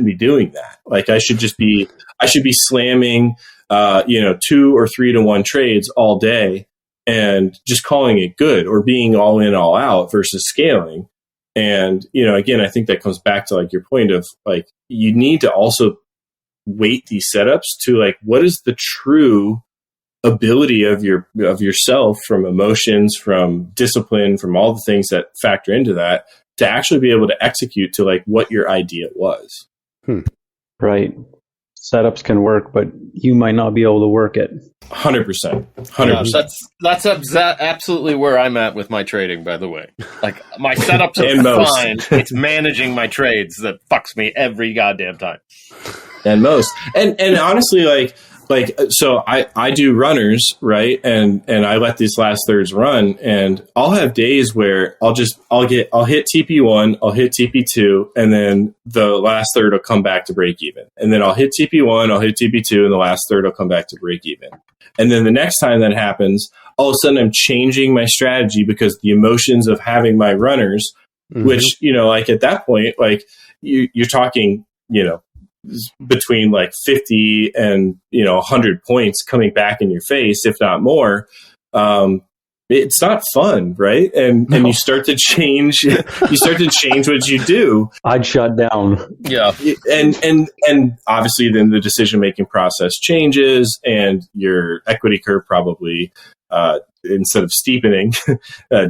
Speaker 9: be doing that. Like I should be slamming 2 or 3 to 1 trades all day and just calling it good, or being all in, all out versus scaling. And, again, I think that comes back to like your point of like, you need to also weight these setups to like, what is the true ability of yourself from emotions, from discipline, from all the things that factor into that, to actually be able to execute to like what your idea was.
Speaker 8: Right. Setups can work, but you might not be able to work it.
Speaker 9: 100%.
Speaker 7: That's absolutely where I'm at with my trading, by the way. Like my setups are fine. It's managing my trades that fucks me every goddamn time.
Speaker 9: And most. And honestly, like like, so I do runners, right? And I let these last thirds run, and I'll have days where I'll hit TP1, I'll hit TP2, and then the last third will come back to break even. And then I'll hit TP1, I'll hit TP2, and the last third will come back to break even. And then the next time that happens, all of a sudden I'm changing my strategy because the emotions of having my runners, which, like at that point, like you're talking, between like 50 and 100 points coming back in your face, if not more. It's not fun, right? And you start to change what you do.
Speaker 8: I'd shut down.
Speaker 7: Yeah.
Speaker 9: And obviously then the decision making process changes, and your equity curve probably instead of steepening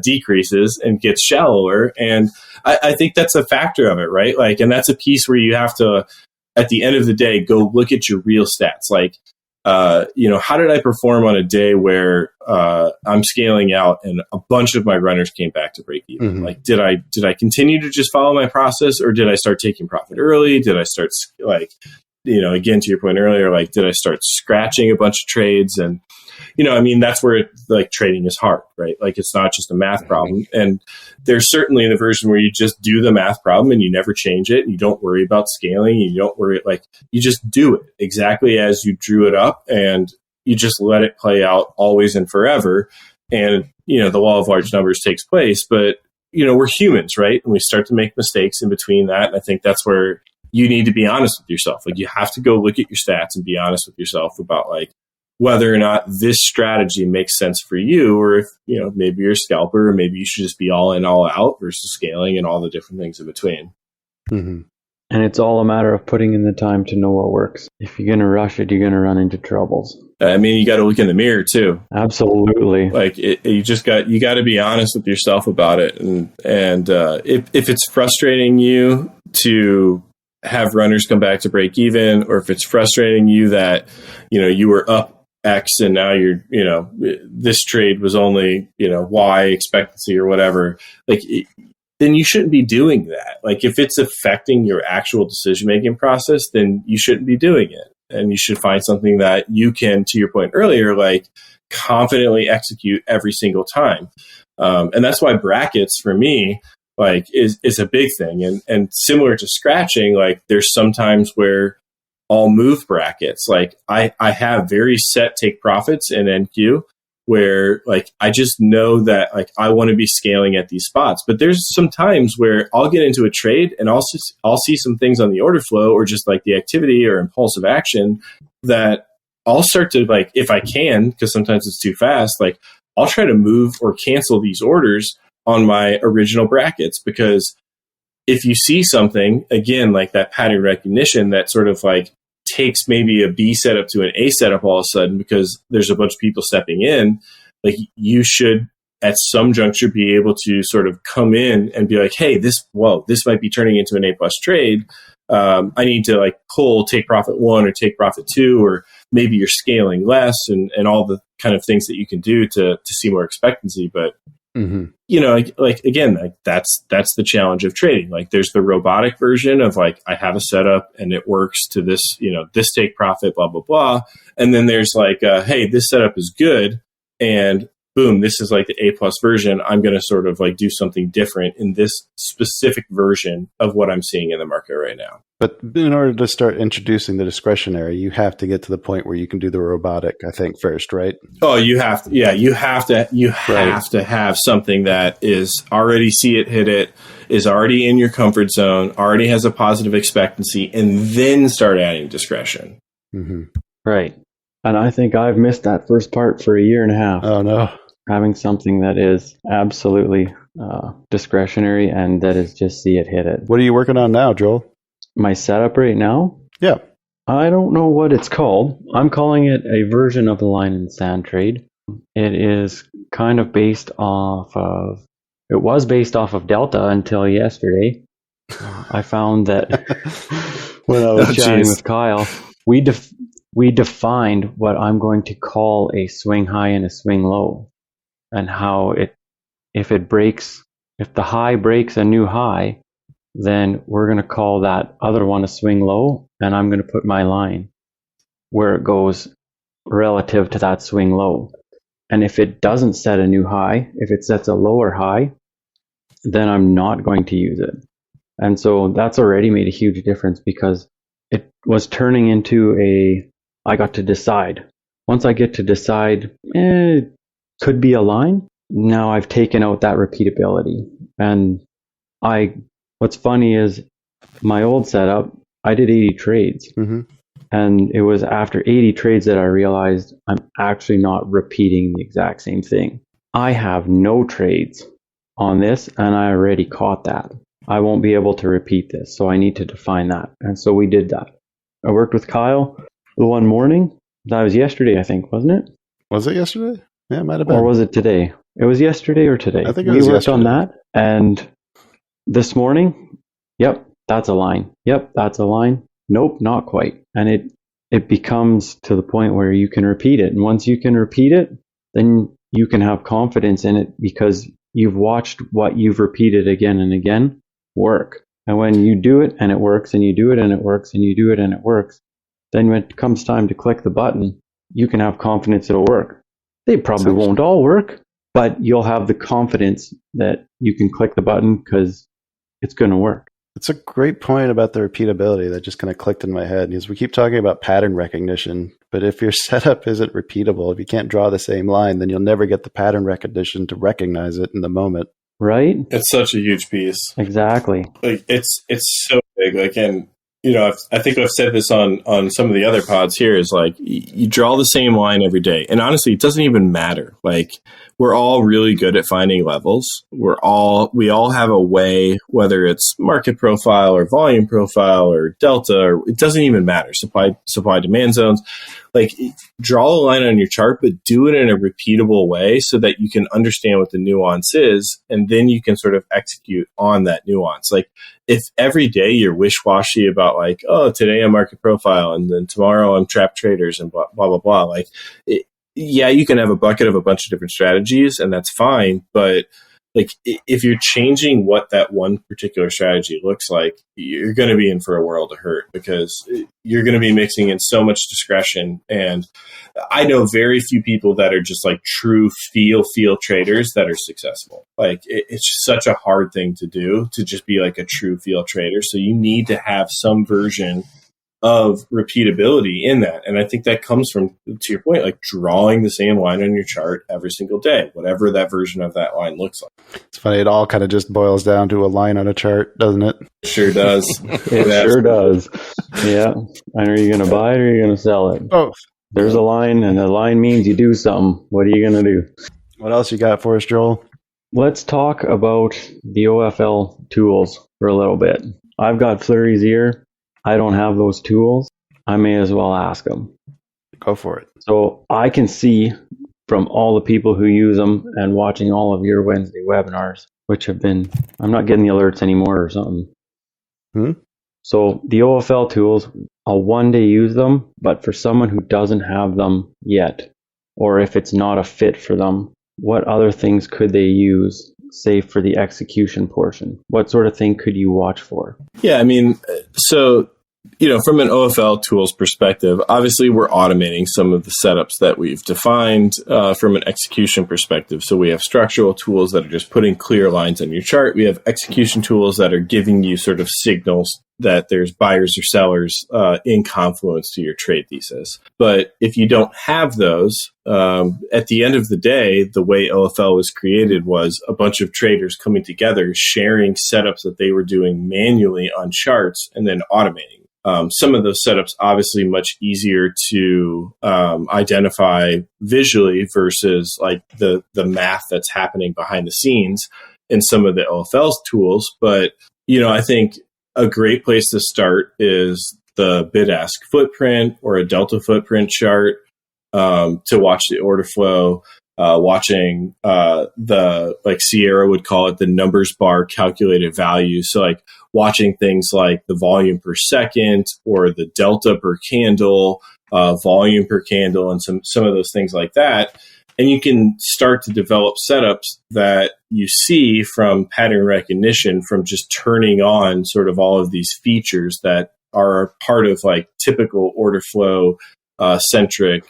Speaker 9: decreases and gets shallower. And I think that's a factor of it, right? Like, and that's a piece where you have to, at the end of the day, go look at your real stats. Like, how did I perform on a day where I'm scaling out and a bunch of my runners came back to break even? Mm-hmm. Like, did I continue to just follow my process, or did I start taking profit early? Did I start again, to your point earlier, like, did I start scratching a bunch of trades? And, that's where trading is hard, right? Like, it's not just a math problem. And there's certainly the version where you just do the math problem and you never change it. And you don't worry about scaling. And you don't worry, you just do it exactly as you drew it up, and you just let it play out always and forever. And, the law of large numbers takes place, but, we're humans, right? And we start to make mistakes in between that. And I think that's where you need to be honest with yourself. Like, you have to go look at your stats and be honest with yourself about whether or not this strategy makes sense for you, or if, maybe you're a scalper, or maybe you should just be all in, all out versus scaling and all the different things in between.
Speaker 8: Mm-hmm. And it's all a matter of putting in the time to know what works. If you're going to rush it, you're going to run into troubles.
Speaker 9: I mean, you got to look in the mirror too.
Speaker 8: Absolutely.
Speaker 9: You got to be honest with yourself about it. And if it's frustrating you to have runners come back to break even, or if it's frustrating you that, you were up X and now you're, this trade was only, Y expectancy or whatever, then you shouldn't be doing that. Like, if it's affecting your actual decision-making process, then you shouldn't be doing it. And you should find something that you can, to your point earlier, confidently execute every single time. And that's why brackets for me, is a big thing. And similar to scratching, there's sometimes where I'll move brackets. I have very set take profits in NQ where I just know that I want to be scaling at these spots. But there's some times where I'll get into a trade and I'll see some things on the order flow, or just the activity or impulsive action, that I'll start to if I can, because sometimes it's too fast, I'll try to move or cancel these orders on my original brackets. Because if you see something, again, that pattern recognition that sort of takes maybe a B setup to an A setup all of a sudden, because there's a bunch of people stepping in, you should at some juncture be able to sort of come in and be hey, this might be turning into an A plus trade. I need to pull take profit 1 or take profit 2, or maybe you're scaling less, and all the kind of things that you can do to see more expectancy. But mm-hmm. Again, that's the challenge of trading. There's the robotic version of I have a setup and it works to this, this take profit, blah, blah, blah. And then there's hey, this setup is good, and boom, this is the A plus version. I'm going to sort of do something different in this specific version of what I'm seeing in the market right now.
Speaker 6: But in order to start introducing the discretionary, you have to get to the point where you can do the robotic, I think, first, right?
Speaker 9: Oh, you have to. Yeah, you have to have something that is already see it, hit it, is already in your comfort zone, already has a positive expectancy, and then start adding discretion.
Speaker 8: Mm-hmm. Right. And I think I've missed that first part for a year and a half.
Speaker 6: Oh, no.
Speaker 8: Having something that is absolutely discretionary and that is just see it, hit it.
Speaker 6: What are you working on now, Joel?
Speaker 8: My setup right now?
Speaker 6: Yeah.
Speaker 8: I don't know what it's called. I'm calling it a version of the line in sand trade. It is kind of based off of, it was based off of Delta until yesterday. I found that when I was chatting with Kyle, we defined what I'm going to call a swing high and a swing low, and how if the high breaks a new high, then we're going to call that other one a swing low, and I'm going to put my line where it goes relative to that swing low. And if it doesn't set a new high, if it sets a lower high, then I'm not going to use it. And so that's already made a huge difference because it was turning into I got to decide. Once I get to decide, it could be a line. Now I've taken out that repeatability. And what's funny is my old setup, I did 80 trades. Mm-hmm. And it was after 80 trades that I realized I'm actually not repeating the exact same thing. I have no trades on this, and I already caught that. I won't be able to repeat this, so I need to define that. And so we did that. I worked with Kyle the one morning. That was yesterday, I think, wasn't it?
Speaker 6: Was it yesterday? Yeah, it might have been.
Speaker 8: Or was it today? It was yesterday or today.
Speaker 6: I think it was
Speaker 8: We worked
Speaker 6: yesterday.
Speaker 8: on that, and this morning, yep, that's a line. Yep, that's a line. Nope, not quite. And it becomes to the point where you can repeat it. And once you can repeat it, then you can have confidence in it because you've watched what you've repeated again and again work. And when you do it and it works, and you do it and it works, and you do it and it works, then when it comes time to click the button, you can have confidence it'll work. They probably won't all work, but you'll have the confidence that you can click the button because it's going to work.
Speaker 6: It's a great point about the repeatability that just kind of clicked in my head. Because we keep talking about pattern recognition, but if your setup isn't repeatable, if you can't draw the same line, then you'll never get the pattern recognition to recognize it in the moment.
Speaker 8: Right?
Speaker 9: It's such a huge piece.
Speaker 8: Exactly.
Speaker 9: Like it's so big. Like, and I think I've said this on some of the other pods here is like you draw the same line every day, and honestly, it doesn't even matter. Like we're all really good at finding levels. We all have a way, whether it's market profile or volume profile or delta, or it doesn't even matter. Supply demand zones. Like draw a line on your chart, but do it in a repeatable way so that you can understand what the nuance is, and then you can sort of execute on that nuance. Like if every day you're wish-washy about like, oh, today I'm market profile and then tomorrow I'm trap traders and blah, blah, blah, blah. Like, yeah, you can have a bucket of a bunch of different strategies and that's fine. But like if you're changing what that one particular strategy looks like, you're going to be in for a world of hurt because you're going to be mixing in so much discretion. And I know very few people that are just like true feel traders that are successful. Like it's such a hard thing to do to just be like a true feel trader. So you need to have some version of repeatability in that. And I think that comes from, to your point, like drawing the same line on your chart every single day, whatever that version of that line looks like.
Speaker 6: It's funny. It all kind of just boils down to a line on a chart, doesn't it?
Speaker 9: Sure does.
Speaker 8: It sure does. Yeah. And are you going to buy it or are you going to sell it?
Speaker 6: Both.
Speaker 8: There's a line, and a line means you do something. What are you going to do?
Speaker 6: What else you got for us, Joel?
Speaker 8: Let's talk about the OFL tools for a little bit. I've got Fleri's ear. I don't have those tools. I may as well ask them.
Speaker 6: Go for it.
Speaker 8: So I can see from all the people who use them and watching all of your Wednesday webinars, which have been, I'm not getting the alerts anymore or something. So the OFL tools, I'll one day use them, but for someone who doesn't have them yet, or if it's not a fit for them, what other things could they use, say for the execution portion? What sort of thing could you watch for?
Speaker 9: Yeah, I mean, so, from an OFL tools perspective, obviously we're automating some of the setups that we've defined from an execution perspective. So we have structural tools that are just putting clear lines on your chart. We have execution tools that are giving you sort of signals that there's buyers or sellers in confluence to your trade thesis. But if you don't have those, at the end of the day, the way OFL was created was a bunch of traders coming together, sharing setups that they were doing manually on charts and then automating. Some of those setups obviously much easier to identify visually versus like the math that's happening behind the scenes in some of the OFL tools. But, I think a great place to start is the bid-ask footprint or a delta footprint chart to watch the order flow, watching the, like Sierra would call it, the numbers bar calculated value. So like watching things like the volume per second or the delta per candle, volume per candle, and some of those things like that. And you can start to develop setups that you see from pattern recognition from just turning on sort of all of these features that are part of like typical order flow centric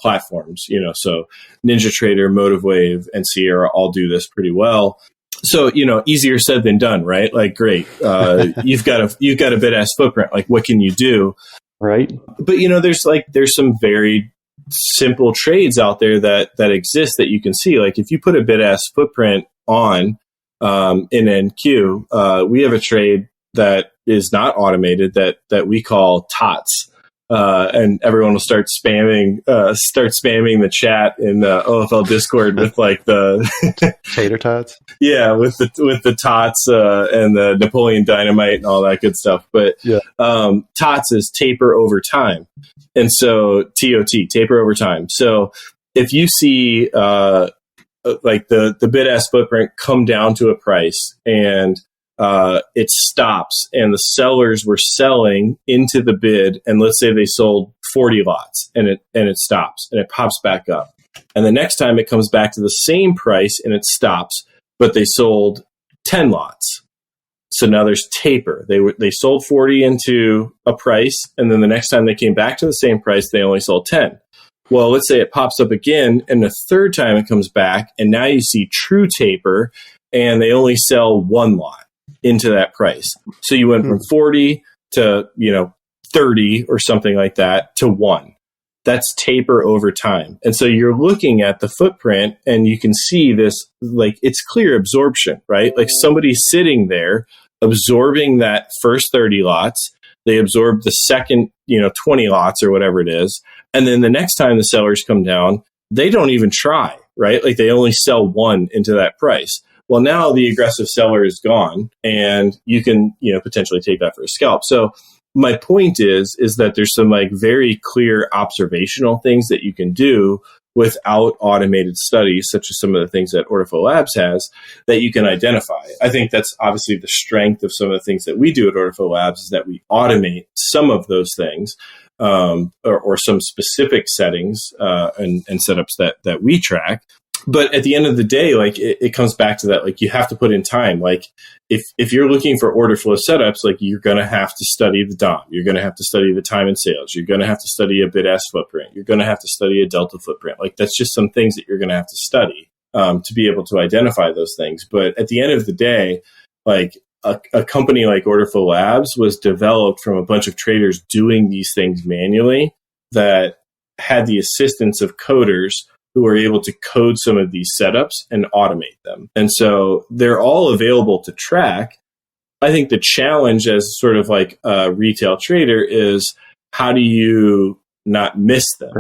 Speaker 9: platforms. So NinjaTrader, MotiveWave, and Sierra all do this pretty well. So, easier said than done, right? Like, great. You've got a bid-ask footprint. Like, what can you do?
Speaker 8: Right.
Speaker 9: But, there's some very simple trades out there that exist that you can see. Like, if you put a bid-ask footprint on in NQ, we have a trade that is not automated that we call TOTS. And everyone will start spamming the chat in the OFL Discord with like the
Speaker 6: tater tots.
Speaker 9: Yeah, with the tots and the Napoleon Dynamite and all that good stuff. But tots is taper over time, and so TOT, taper over time. So if you see like the bid-ask footprint come down to a price and it stops and the sellers were selling into the bid, and let's say they sold 40 lots and it stops and it pops back up. And the next time it comes back to the same price and it stops, but they sold 10 lots. So now there's taper. They sold 40 into a price, and then the next time they came back to the same price, they only sold 10. Well, let's say it pops up again, and the third time it comes back, and now you see true taper, and they only sell one lot into that price. So you went from 40 to 30 or something like that to 1. That's taper over time. And so you're looking at the footprint and you can see this, like, it's clear absorption, right? Like somebody's sitting there absorbing that first 30 lots. They absorb the second, 20 lots or whatever it is. And then the next time the sellers come down, they don't even try, right? Like they only sell 1 into that price. Well, now the aggressive seller is gone and you can, potentially take that for a scalp. So my point is that there's some like very clear observational things that you can do without automated studies, such as some of the things that Orderflow Labs has, that you can identify. I think that's obviously the strength of some of the things that we do at Orderflow Labs, is that we automate some of those things, or some specific settings and setups that we track. But at the end of the day, like it comes back to that, like you have to put in time. Like if you're looking for order flow setups, like you're going to have to study the DOM. You're going to have to study the time and sales. You're going to have to study a bid-ask footprint. You're going to have to study a delta footprint. Like that's just some things that you're going to have to study to be able to identify those things. But at the end of the day, like a company like Orderflow Labs was developed from a bunch of traders doing these things manually that had the assistance of coders who are able to code some of these setups and automate them. And so they're all available to track. I think the challenge as sort of like a retail trader is how do you not miss them?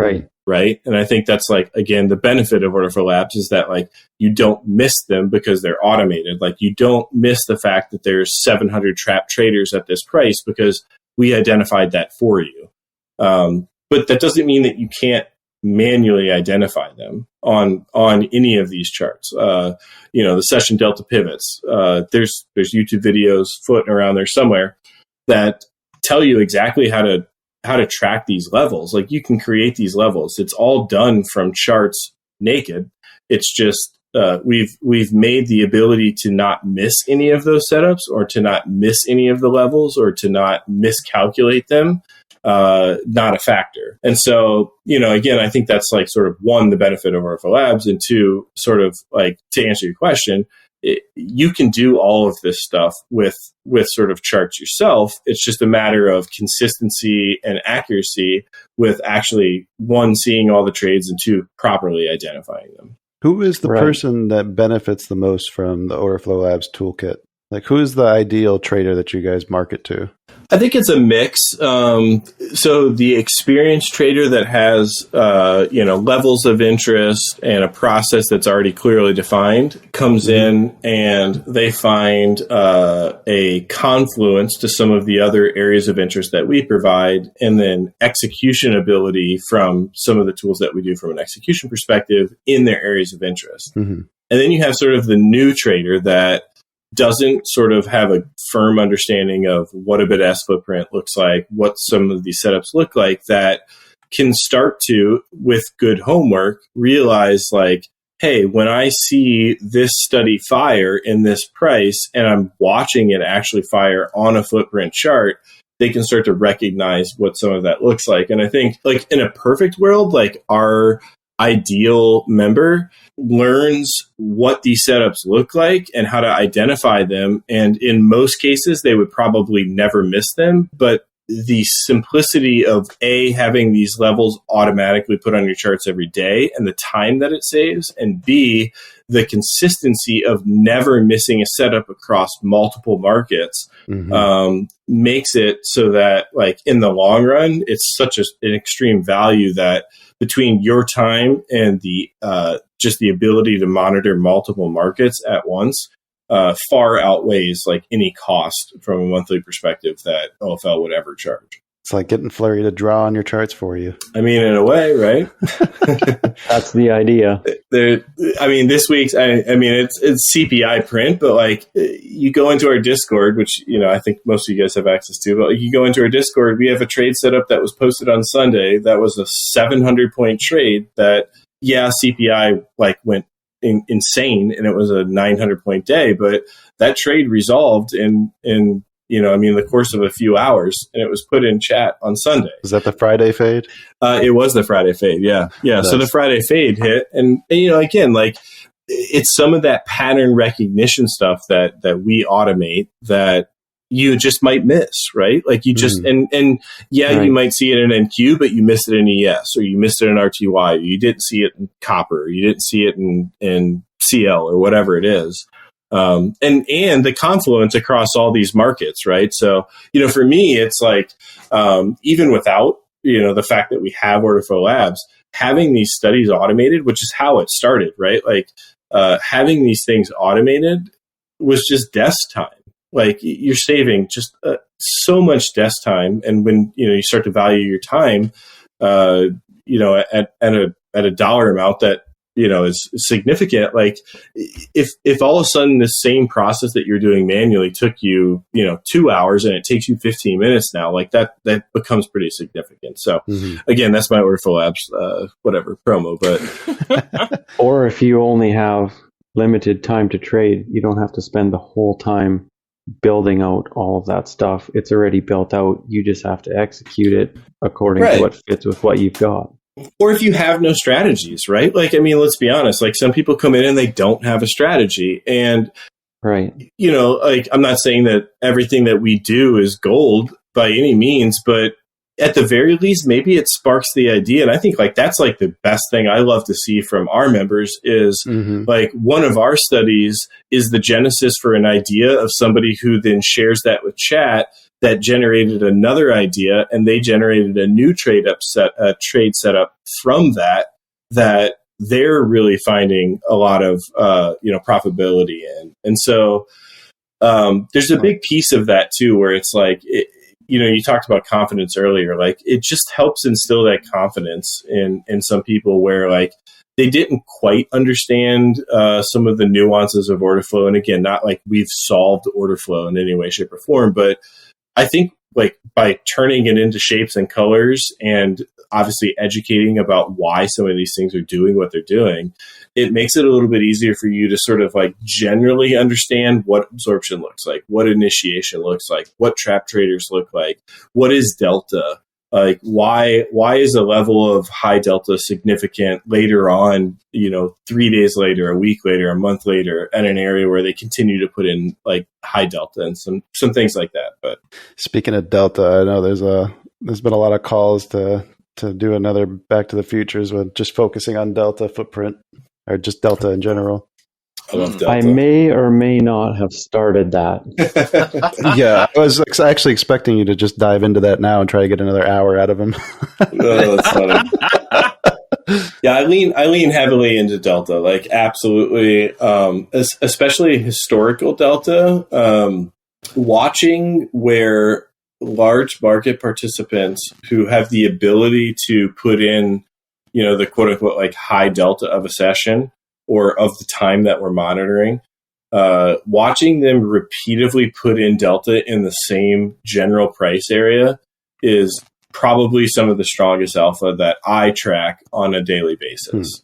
Speaker 9: Right. And I think that's like, again, the benefit of Orderflow Labs is that like you don't miss them because they're automated. Like you don't miss the fact that there's 700 trap traders at this price because we identified that for you. But that doesn't mean that you can't manually identify them on any of these charts. The session delta pivots. There's YouTube videos floating around there somewhere that tell you exactly how to track these levels. Like you can create these levels. It's all done from charts naked. It's just we've made the ability to not miss any of those setups or to not miss any of the levels or to not miscalculate them. Not a factor. And so, again, I think that's like sort of one, the benefit of Orderflow Labs, and two, sort of like to answer your question, you can do all of this stuff with sort of charts yourself. It's just a matter of consistency and accuracy with actually, one, seeing all the trades and two, properly identifying them.
Speaker 6: Who is the person that benefits the most from the Orderflow Labs toolkit? Like, who is the ideal trader that you guys market to?
Speaker 9: I think it's a mix. So the experienced trader that has, levels of interest and a process that's already clearly defined comes in and they find a confluence to some of the other areas of interest that we provide, and then execution ability from some of the tools that we do from an execution perspective in their areas of interest. Mm-hmm. And then you have sort of the new trader that doesn't sort of have a firm understanding of what a bid-ask footprint looks like, what some of these setups look like, that can start to, with good homework, realize like, hey, when I see this study fire in this price and I'm watching it actually fire on a footprint chart, they can start to recognize what some of that looks like. And I think like in a perfect world, like our ideal member learns what these setups look like and how to identify them. And in most cases, they would probably never miss them. But the simplicity of having these levels automatically put on your charts every day and the time that it saves, and B, the consistency of never missing a setup across multiple markets makes it so that like in the long run, it's such an extreme value that between your time and the just the ability to monitor multiple markets at once far outweighs like any cost from a monthly perspective that OFL would ever charge.
Speaker 6: It's like getting Fleri to draw on your charts for you.
Speaker 9: I mean, in a way, right?
Speaker 8: That's the idea.
Speaker 9: This week's, it's CPI print, but like you go into our Discord, which, I think most of you guys have access to, but you go into our Discord, we have a trade setup that was posted on Sunday. That was a 700-point trade that, CPI like went insane and it was a 900-point day, but that trade resolved in the course of a few hours, and it was put in chat on Sunday.
Speaker 6: Was that the Friday fade?
Speaker 9: It was the Friday fade. Yeah. Nice. So the Friday fade hit, and again, like it's some of that pattern recognition stuff that we automate that you just might miss, right? Like you just, right. You might see it in NQ, but you missed it in ES, or you missed it in RTY, or you didn't see it in copper, or you didn't see it in CL, or whatever it is. And the confluence across all these markets, right? So, for me, it's like, even without, the fact that we have Orderflow Labs, having these studies automated, which is how it started, right? Like, having these things automated was just desk time. Like you're saving just so much desk time. And when, you start to value your time, at a dollar amount that, is significant. Like if all of a sudden the same process that you're doing manually took you, 2 hours and it takes you 15 minutes now, like that becomes pretty significant. So again, that's my Orderflow Labs, promo, but.
Speaker 8: Or if you only have limited time to trade, you don't have to spend the whole time building out all of that stuff. It's already built out. You just have to execute it according to what fits with what you've got.
Speaker 9: Or if you have no strategies, right? Like, let's be honest, like some people come in and they don't have a strategy. And,
Speaker 8: right.
Speaker 9: Like I'm not saying that everything that we do is gold by any means, but at the very least, maybe it sparks the idea. And I think like that's like the best thing I love to see from our members is like one of our studies is the genesis for an idea of somebody who then shares that with chat that generated another idea, and they generated a new trade setup from that they're really finding a lot of profitability in. And so there's a big piece of that too, where it's like you talked about confidence earlier. Like it just helps instill that confidence in some people where like they didn't quite understand some of the nuances of order flow. And again, not like we've solved order flow in any way, shape, or form, but I think like by turning it into shapes and colors and obviously educating about why some of these things are doing what they're doing, it makes it a little bit easier for you to sort of like generally understand what absorption looks like, what initiation looks like, what trap traders look like, what is delta, like why is a level of high delta significant later on, 3 days later, a week later, a month later at an area where they continue to put in like high delta and some things like that. But
Speaker 6: speaking of delta, I know there's been a lot of calls to do another Back to the Futures with just focusing on delta footprint or just delta in general.
Speaker 9: I love delta.
Speaker 8: I may or may not have started that.
Speaker 6: Yeah, I was actually expecting you to just dive into that now and try to get another hour out of him.
Speaker 9: Oh, that's funny. Yeah, I lean heavily into delta, like absolutely, especially historical delta. Watching where large market participants who have the ability to put in, the quote unquote like high delta of a session or of the time that we're monitoring, watching them repeatedly put in delta in the same general price area is probably some of the strongest alpha that I track on a daily basis.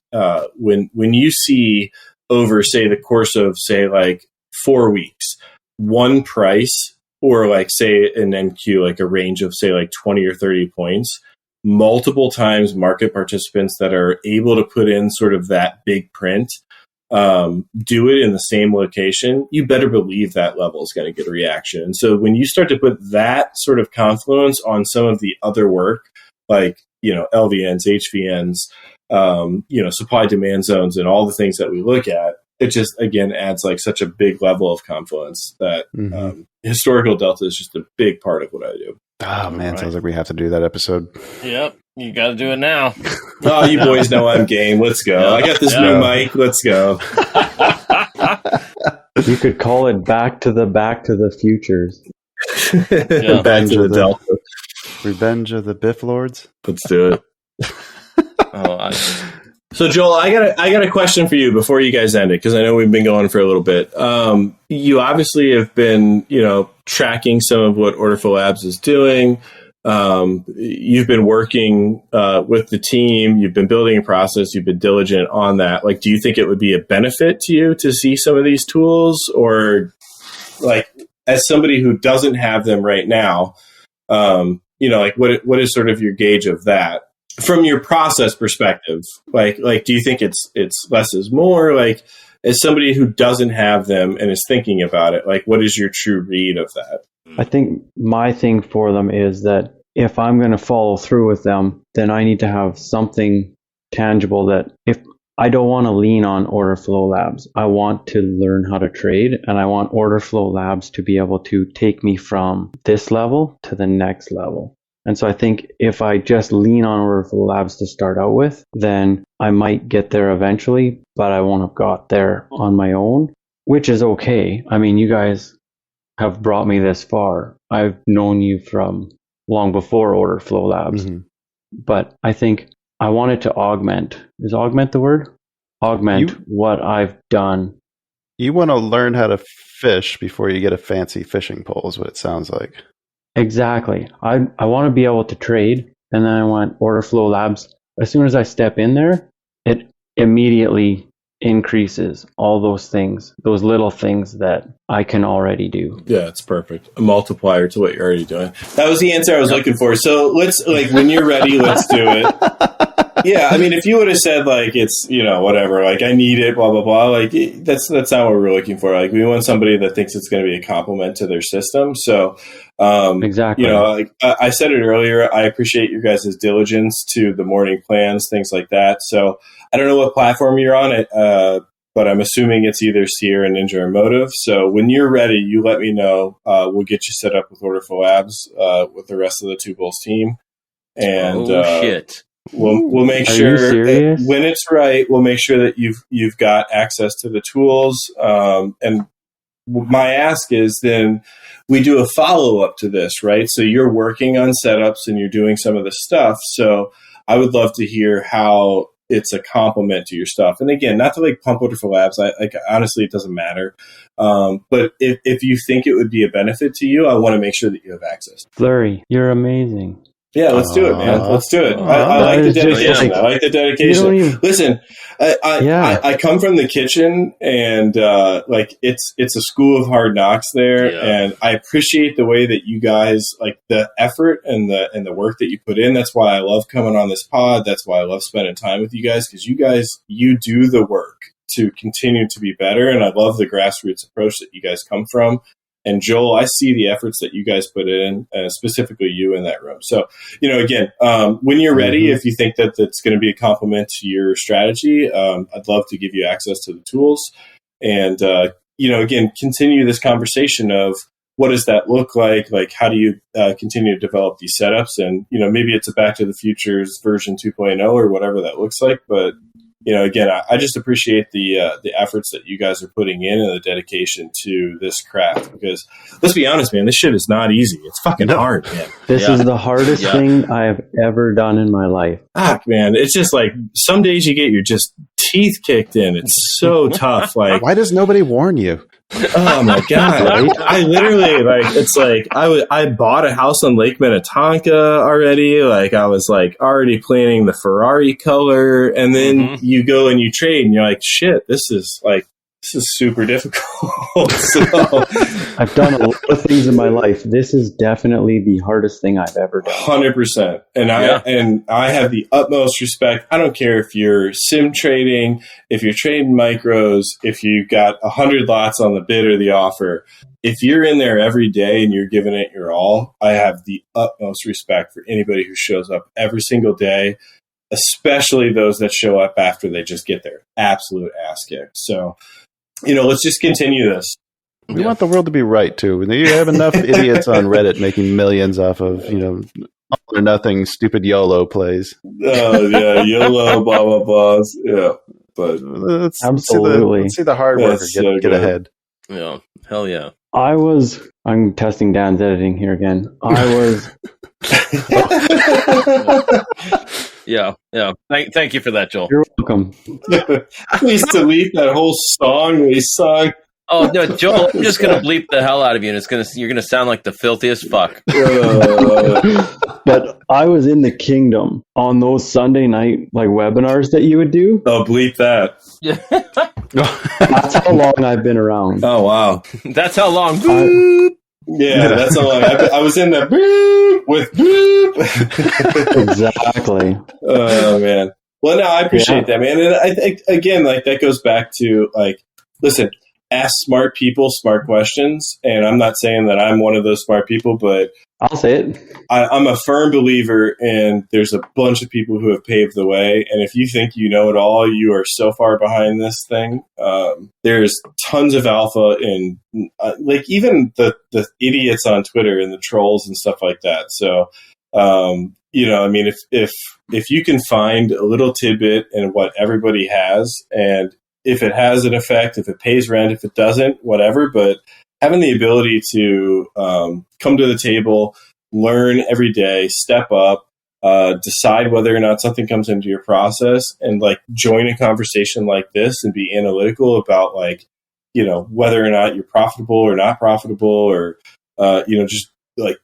Speaker 9: When you see over, say, the course of, say, like 4 weeks, one price or like say an NQ, like a range of say like 20 or 30 points, multiple times market participants that are able to put in sort of that big print, do it in the same location, you better believe that level is going to get a reaction. And so when you start to put that sort of confluence on some of the other work, like, LVNs, HVNs, supply demand zones and all the things that we look at, it just, again, adds like such a big level of confluence that historical delta is just a big part of what I do.
Speaker 6: Oh, man, sounds like we have to do that episode.
Speaker 7: Yep, you got to do it now.
Speaker 9: Oh, you boys know I'm game. Let's go. I got this new mic. Let's go.
Speaker 8: You could call it back to the futures.
Speaker 9: Back to the delta.
Speaker 6: Revenge of the Biff Lords.
Speaker 9: Let's do it. So Joel, I got a question for you before you guys end it, because I know we've been going for a little bit. You obviously have been, tracking some of what Orderflow Labs is doing. You've been working with the team. You've been building a process. You've been diligent on that. Like, do you think it would be a benefit to you to see some of these tools, or like as somebody who doesn't have them right now, like what is sort of your gauge of that? From your process perspective, like, do you think it's less is more? Like, as somebody who doesn't have them and is thinking about it, like, what is your true read of that?
Speaker 8: I think my thing for them is that if I'm going to follow through with them, then I need to have something tangible that if I don't want to lean on Orderflow Labs, I want to learn how to trade, and I want Orderflow Labs to be able to take me from this level to the next level. And so I think if I just lean on Orderflow Labs to start out with, then I might get there eventually, but I won't have got there on my own, which is okay. I mean, you guys have brought me this far. I've known you from long before Orderflow Labs, but I think I wanted to augment. Is augment the word? Augment what I've done.
Speaker 6: You want to learn how to fish before you get a fancy fishing pole, is what it sounds like.
Speaker 8: Exactly. I want to be able to trade, and then I want Orderflow Labs. As soon as I step in there, it immediately increases all those things, those little things that I can already do.
Speaker 9: Yeah, it's perfect. A multiplier to what you're already doing. That was the answer I was looking for. So let's, like, when you're ready, let's do it. Yeah, I mean, if you would have said, like, it's, whatever, like, I need it, blah, blah, blah, like, that's not what we're looking for. Like, we want somebody that thinks it's going to be a compliment to their system. So,
Speaker 8: exactly.
Speaker 9: Like I said it earlier, I appreciate your guys' diligence to the morning plans, things like that. So, I don't know what platform you're on, but I'm assuming it's either Sierra, Ninja, or Motive. So, when you're ready, you let me know. We'll get you set up with Orderflow Labs with the rest of the Two Bulls team. And,
Speaker 7: shit.
Speaker 9: We'll make
Speaker 8: Are
Speaker 9: sure
Speaker 8: you serious?
Speaker 9: when it's right, we'll make sure that you've got access to the tools. And my ask is then we do a follow up to this, right? So you're working on setups and you're doing some of the stuff. So I would love to hear how it's a complement to your stuff. And again, not to like pump Orderflow Labs. Honestly, it doesn't matter. But if you think it would be a benefit to you, I want to make sure that you have access.
Speaker 8: Fleri, you're amazing.
Speaker 9: Yeah, let's do it, man. Let's do it. I like the dedication. I like the dedication. Listen, I come from the kitchen, and it's a school of hard knocks there, and I appreciate the way that you guys, like, the effort and the work that you put in. That's why I love coming on this pod. That's why I love spending time with you guys, because you do the work to continue to be better, and I love the grassroots approach that you guys come from. And Joel, I see the efforts that you guys put in, specifically you in that room. So, again, when you're ready, if you think that that's going to be a compliment to your strategy, I'd love to give you access to the tools. And, again, continue this conversation of what does that look like? Like, how do you continue to develop these setups? And, maybe it's a Back to the Futures version 2.0 or whatever that looks like. But, again, I just appreciate the efforts that you guys are putting in and the dedication to this craft, because let's be honest, man, this shit is not easy. It's fucking hard, man.
Speaker 8: This is the hardest thing I have ever done in my life.
Speaker 9: Fuck, man. It's just like some days you get your just teeth kicked in. It's so tough. Like,
Speaker 6: why does nobody warn you?
Speaker 9: Oh my god! I literally I bought a house on Lake Minnetonka already. Like, I was like already planning the Ferrari color, and then you go and you trade, and you're like, shit, this is like this is super difficult. So,
Speaker 8: I've done a lot of things in my life. This is definitely the hardest thing I've ever done.
Speaker 9: 100%. And I have the utmost respect. I don't care if you're sim trading, if you're trading micros, if you've got 100 lots on the bid or the offer. If you're in there every day and you're giving it your all, I have the utmost respect for anybody who shows up every single day, especially those that show up after they just get their absolute ass kicked. So, let's just continue this.
Speaker 6: We want the world to be right, too. You have enough idiots on Reddit making millions off of, all or nothing stupid YOLO plays.
Speaker 9: Oh, yeah, YOLO, blah, blah, blahs. Yeah, but
Speaker 8: Absolutely.
Speaker 6: Let's see the hard worker get ahead.
Speaker 7: Yeah, hell yeah.
Speaker 8: I'm testing Dan's editing here again.
Speaker 7: Yeah. Thank you for that, Joel.
Speaker 8: You're welcome.
Speaker 9: Please delete that whole song we sung.
Speaker 7: Oh no, Joel! I'm just gonna bleep the hell out of you, and you're gonna sound like the filthiest fuck.
Speaker 8: But I was in the kingdom on those Sunday night webinars that you would do.
Speaker 9: Oh, bleep that!
Speaker 8: That's how long I've been around.
Speaker 9: Oh wow,
Speaker 7: that's how long.
Speaker 9: Yeah, that's how long. I was in the boop with boop.
Speaker 8: Exactly.
Speaker 9: Oh man. Well, no, I appreciate that, man. And I think again, that goes back to listen. Ask smart people smart questions, and I'm not saying that I'm one of those smart people, but
Speaker 8: I'll say it.
Speaker 9: I'm a firm believer in there's a bunch of people who have paved the way, and if you think you know it all, you are so far behind this thing. There's tons of alpha in even the idiots on Twitter and the trolls and stuff like that. So if you can find a little tidbit in what everybody has, and if it has an effect, if it pays rent, if it doesn't, whatever, but having the ability to come to the table, learn every day, step up, decide whether or not something comes into your process, and join a conversation like this and be analytical about whether or not you're profitable or not profitable, or just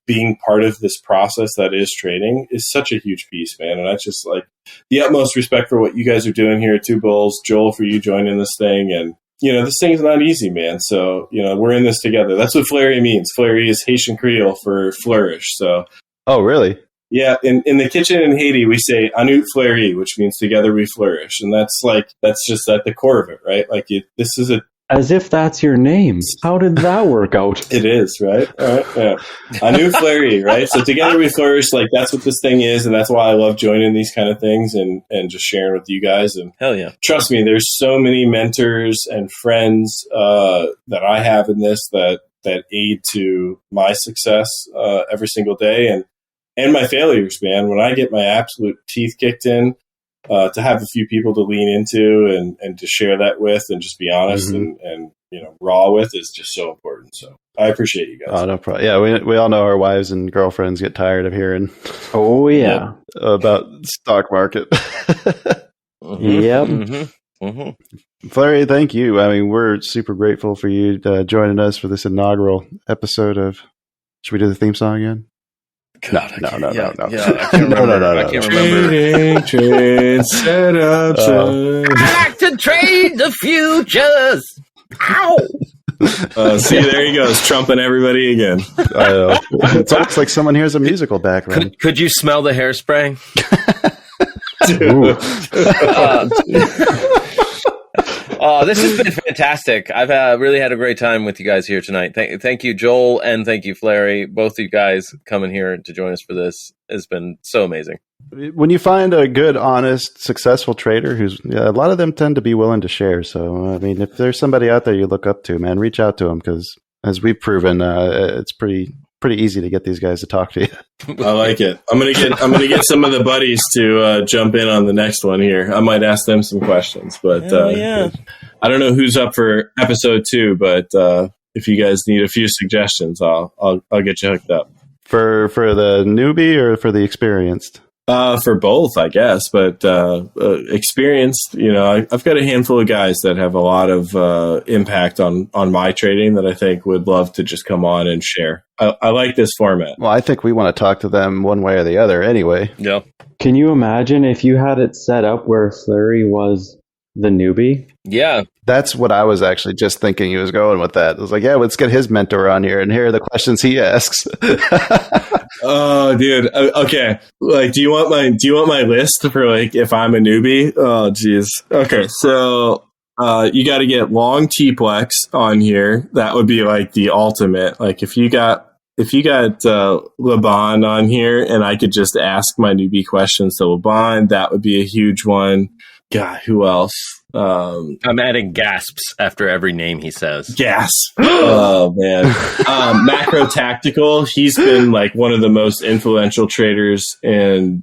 Speaker 9: being part of this process that is trading is such a huge piece, man. And I just the utmost respect for what you guys are doing here at Two Bulls. Joel, for you joining this thing. And, this thing is not easy, man. So, we're in this together. That's what Fleri means. Fleri is Haitian Creole for flourish. So,
Speaker 6: oh, really?
Speaker 9: Yeah. In the kitchen in Haiti, we say Anut Fleri, which means together we flourish. And that's just at the core of it, right? This is
Speaker 8: as if that's your name. How did that work out?
Speaker 9: It is, right? All right, yeah. Anu Fleri, right? So together we flourish. That's what this thing is, and that's why I love joining these kind of things and just sharing with you guys. And
Speaker 7: hell yeah,
Speaker 9: trust me, there's so many mentors and friends that I have in this that aid to my success every single day, and my failures, man. When I get my absolute teeth kicked in, to have a few people to lean into and to share that with and just be honest and raw with is just so important. So I appreciate you guys.
Speaker 6: Oh, no problem. Yeah, we all know our wives and girlfriends get tired of hearing
Speaker 8: oh yeah
Speaker 6: about stock market.
Speaker 8: Yep.
Speaker 6: Fleri, thank you. I mean, we're super grateful for you joining us for this inaugural episode of, should we do the theme song again?
Speaker 7: God,
Speaker 6: No.
Speaker 7: Yeah, I can't remember. I can't remember.
Speaker 9: Trade setups.
Speaker 7: I like to trade the futures. Ow!
Speaker 9: See, there he goes, trumping everybody again.
Speaker 6: It's almost like someone hears a musical background.
Speaker 7: Could you smell the hairspray? This has been fantastic. I've really had a great time with you guys here tonight. Thank you, Joel, and thank you, Fleri. Both of you guys coming here to join us for this has been so amazing.
Speaker 6: When you find a good, honest, successful trader a lot of them tend to be willing to share. So, I mean, if there's somebody out there you look up to, man, reach out to them, because as we've proven, it's pretty easy to get these guys to talk to you.
Speaker 9: I like it. I'm gonna get some of the buddies to jump in on the next one here. I might ask them some questions, but I don't know who's up for episode 2. But if you guys need a few suggestions, I'll get you hooked up.
Speaker 6: For the newbie or for the experienced?
Speaker 9: For both, I guess, but experienced, I've got a handful of guys that have a lot of impact on my trading that I think would love to just come on and share. I like this format.
Speaker 6: Well, I think we want to talk to them one way or the other anyway.
Speaker 7: Yeah.
Speaker 8: Can you imagine if you had it set up where Fleri was the newbie.
Speaker 7: Yeah.
Speaker 6: That's what I was actually just thinking he was going with that. I was like, yeah, let's get his mentor on here, and here are the questions he asks.
Speaker 9: Oh, dude. Okay. Like, do you want my list for like if I'm a newbie? Oh, geez. Okay. So, you got to get long T-plex on here. That would be like the ultimate. Like if you got Laban on here and I could just ask my newbie questions to Laban, that would be a huge one. God, who else?
Speaker 7: I'm adding gasps after every name he says.
Speaker 9: Gasp. Oh, man. Macro Tactical. He's been like one of the most influential traders in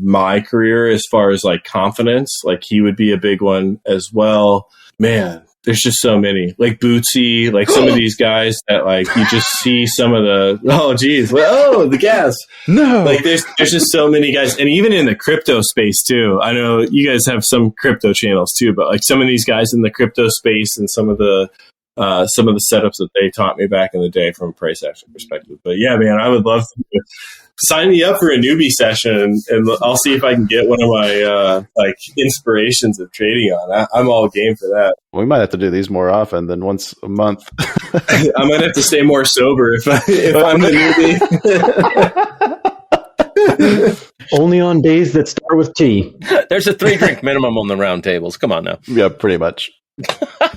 Speaker 9: my career as far as like confidence. Like he would be a big one as well. Man, there's just so many. Like Bootsy, like some of these guys that like you just see some of the the gas.
Speaker 6: No.
Speaker 9: Like there's just so many guys, and even in the crypto space too. I know you guys have some crypto channels too, but like some of these guys in the crypto space and some of the setups that they taught me back in the day from a price action perspective. But yeah, man, I would love to sign me up for a newbie session, and I'll see if I can get one of my like inspirations of trading on. I'm all game for that.
Speaker 6: We might have to do these more often than once a month.
Speaker 9: I might have to stay more sober if I'm a newbie.
Speaker 8: Only on days that start with T.
Speaker 7: There's a 3-drink minimum on the round tables. Come on now.
Speaker 6: Yeah, pretty much.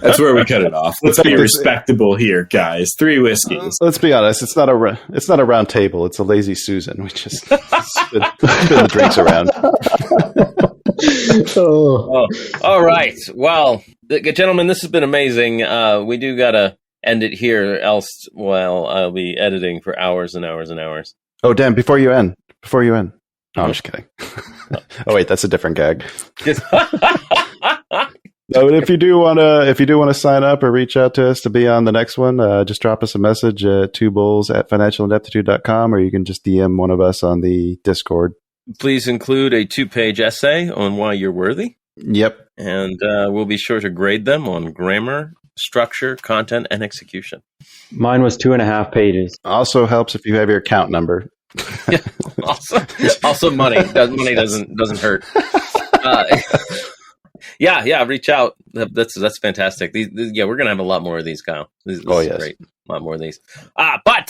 Speaker 9: That's where we cut it off. Let's be respectable here, guys. 3 whiskeys.
Speaker 6: Let's be honest. It's not a round table. It's a lazy Susan. We just spin the drinks around.
Speaker 7: Oh. All right. Well, gentlemen, this has been amazing. We do gotta end it here, else, well, I'll be editing for hours and hours and hours.
Speaker 6: Oh, damn! Before you end. No, I'm just kidding. Oh wait, that's a different gag. No, but if you do want to sign up or reach out to us to be on the next one, just drop us a message at 2bulls@financialineptitude.com, or you can just DM one of us on the Discord.
Speaker 7: Please include a 2-page essay on why you're worthy.
Speaker 6: Yep.
Speaker 7: And we'll be sure to grade them on grammar, structure, content, and execution.
Speaker 8: Mine was 2.5 pages.
Speaker 6: Also helps if you have your account number.
Speaker 7: Yeah. Also money. Money doesn't hurt. Yeah, reach out. That's fantastic. We're gonna have a lot more of these, Kyle. This is great. A lot more of these. But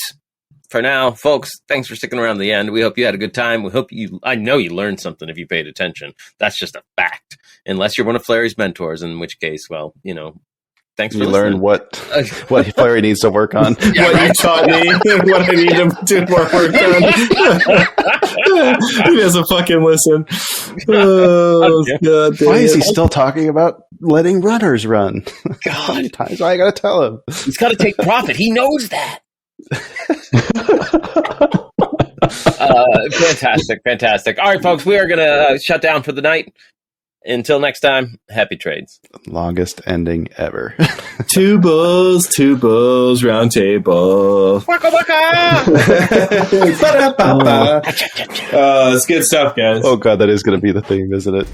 Speaker 7: for now, folks, thanks for sticking around to the end. We hope you had a good time. I know you learned something if you paid attention. That's just a fact. Unless you're one of Fleri's mentors, in which case, well, thanks for listening.
Speaker 6: Learn what Fleri needs to work on.
Speaker 9: Yeah, what you taught me, what I need to do more work on. He doesn't fucking listen. Oh, God,
Speaker 6: why is he still talking about letting runners run?
Speaker 7: God.
Speaker 6: How many times I got to tell him?
Speaker 7: He's got to take profit. He knows that. Fantastic. All right, folks, we are going to shut down for the night. Until next time, happy trades.
Speaker 6: Longest ending ever.
Speaker 9: 2 bulls, round table.
Speaker 7: Waka waka!
Speaker 9: It's good stuff, guys.
Speaker 6: Oh, God, that is going to be the theme, isn't it?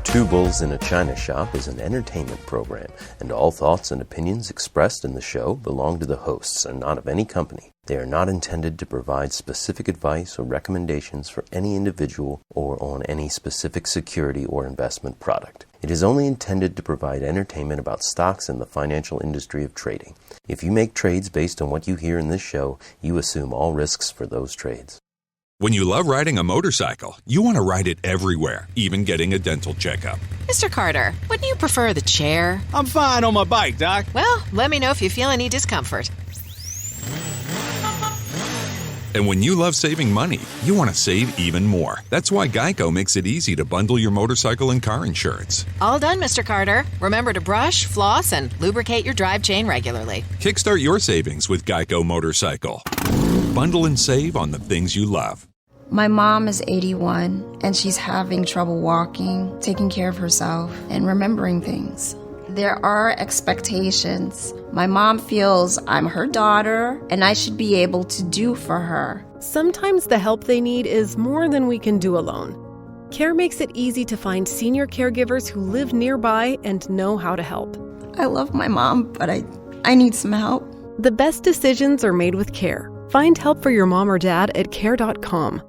Speaker 10: Two Bulls in a China Shop is an entertainment program, and all thoughts and opinions expressed in the show belong to the hosts and not of any company. They are not intended to provide specific advice or recommendations for any individual or on any specific security or investment product. It is only intended to provide entertainment about stocks in the financial industry of trading. If you make trades based on what you hear in this show, you assume all risks for those trades.
Speaker 11: When you love riding a motorcycle, you want to ride it everywhere, even getting a dental checkup.
Speaker 12: Mr. Carter, wouldn't you prefer the chair?
Speaker 13: I'm fine on my bike, Doc.
Speaker 12: Well, let me know if you feel any discomfort.
Speaker 11: And when you love saving money, you want to save even more. That's why Geico makes it easy to bundle your motorcycle and car insurance.
Speaker 12: All done, Mr. Carter. Remember to brush, floss, and lubricate your drive chain regularly.
Speaker 11: Kickstart your savings with Geico Motorcycle. Bundle and save on the things you love.
Speaker 14: My mom is 81, and she's having trouble walking, taking care of herself, and remembering things. There are expectations. My mom feels I'm her daughter, and I should be able to do for her.
Speaker 15: Sometimes the help they need is more than we can do alone. CARE makes it easy to find senior caregivers who live nearby and know how to help.
Speaker 14: I love my mom, but I I need some help.
Speaker 15: The best decisions are made with care. Find help for your mom or dad at care.com.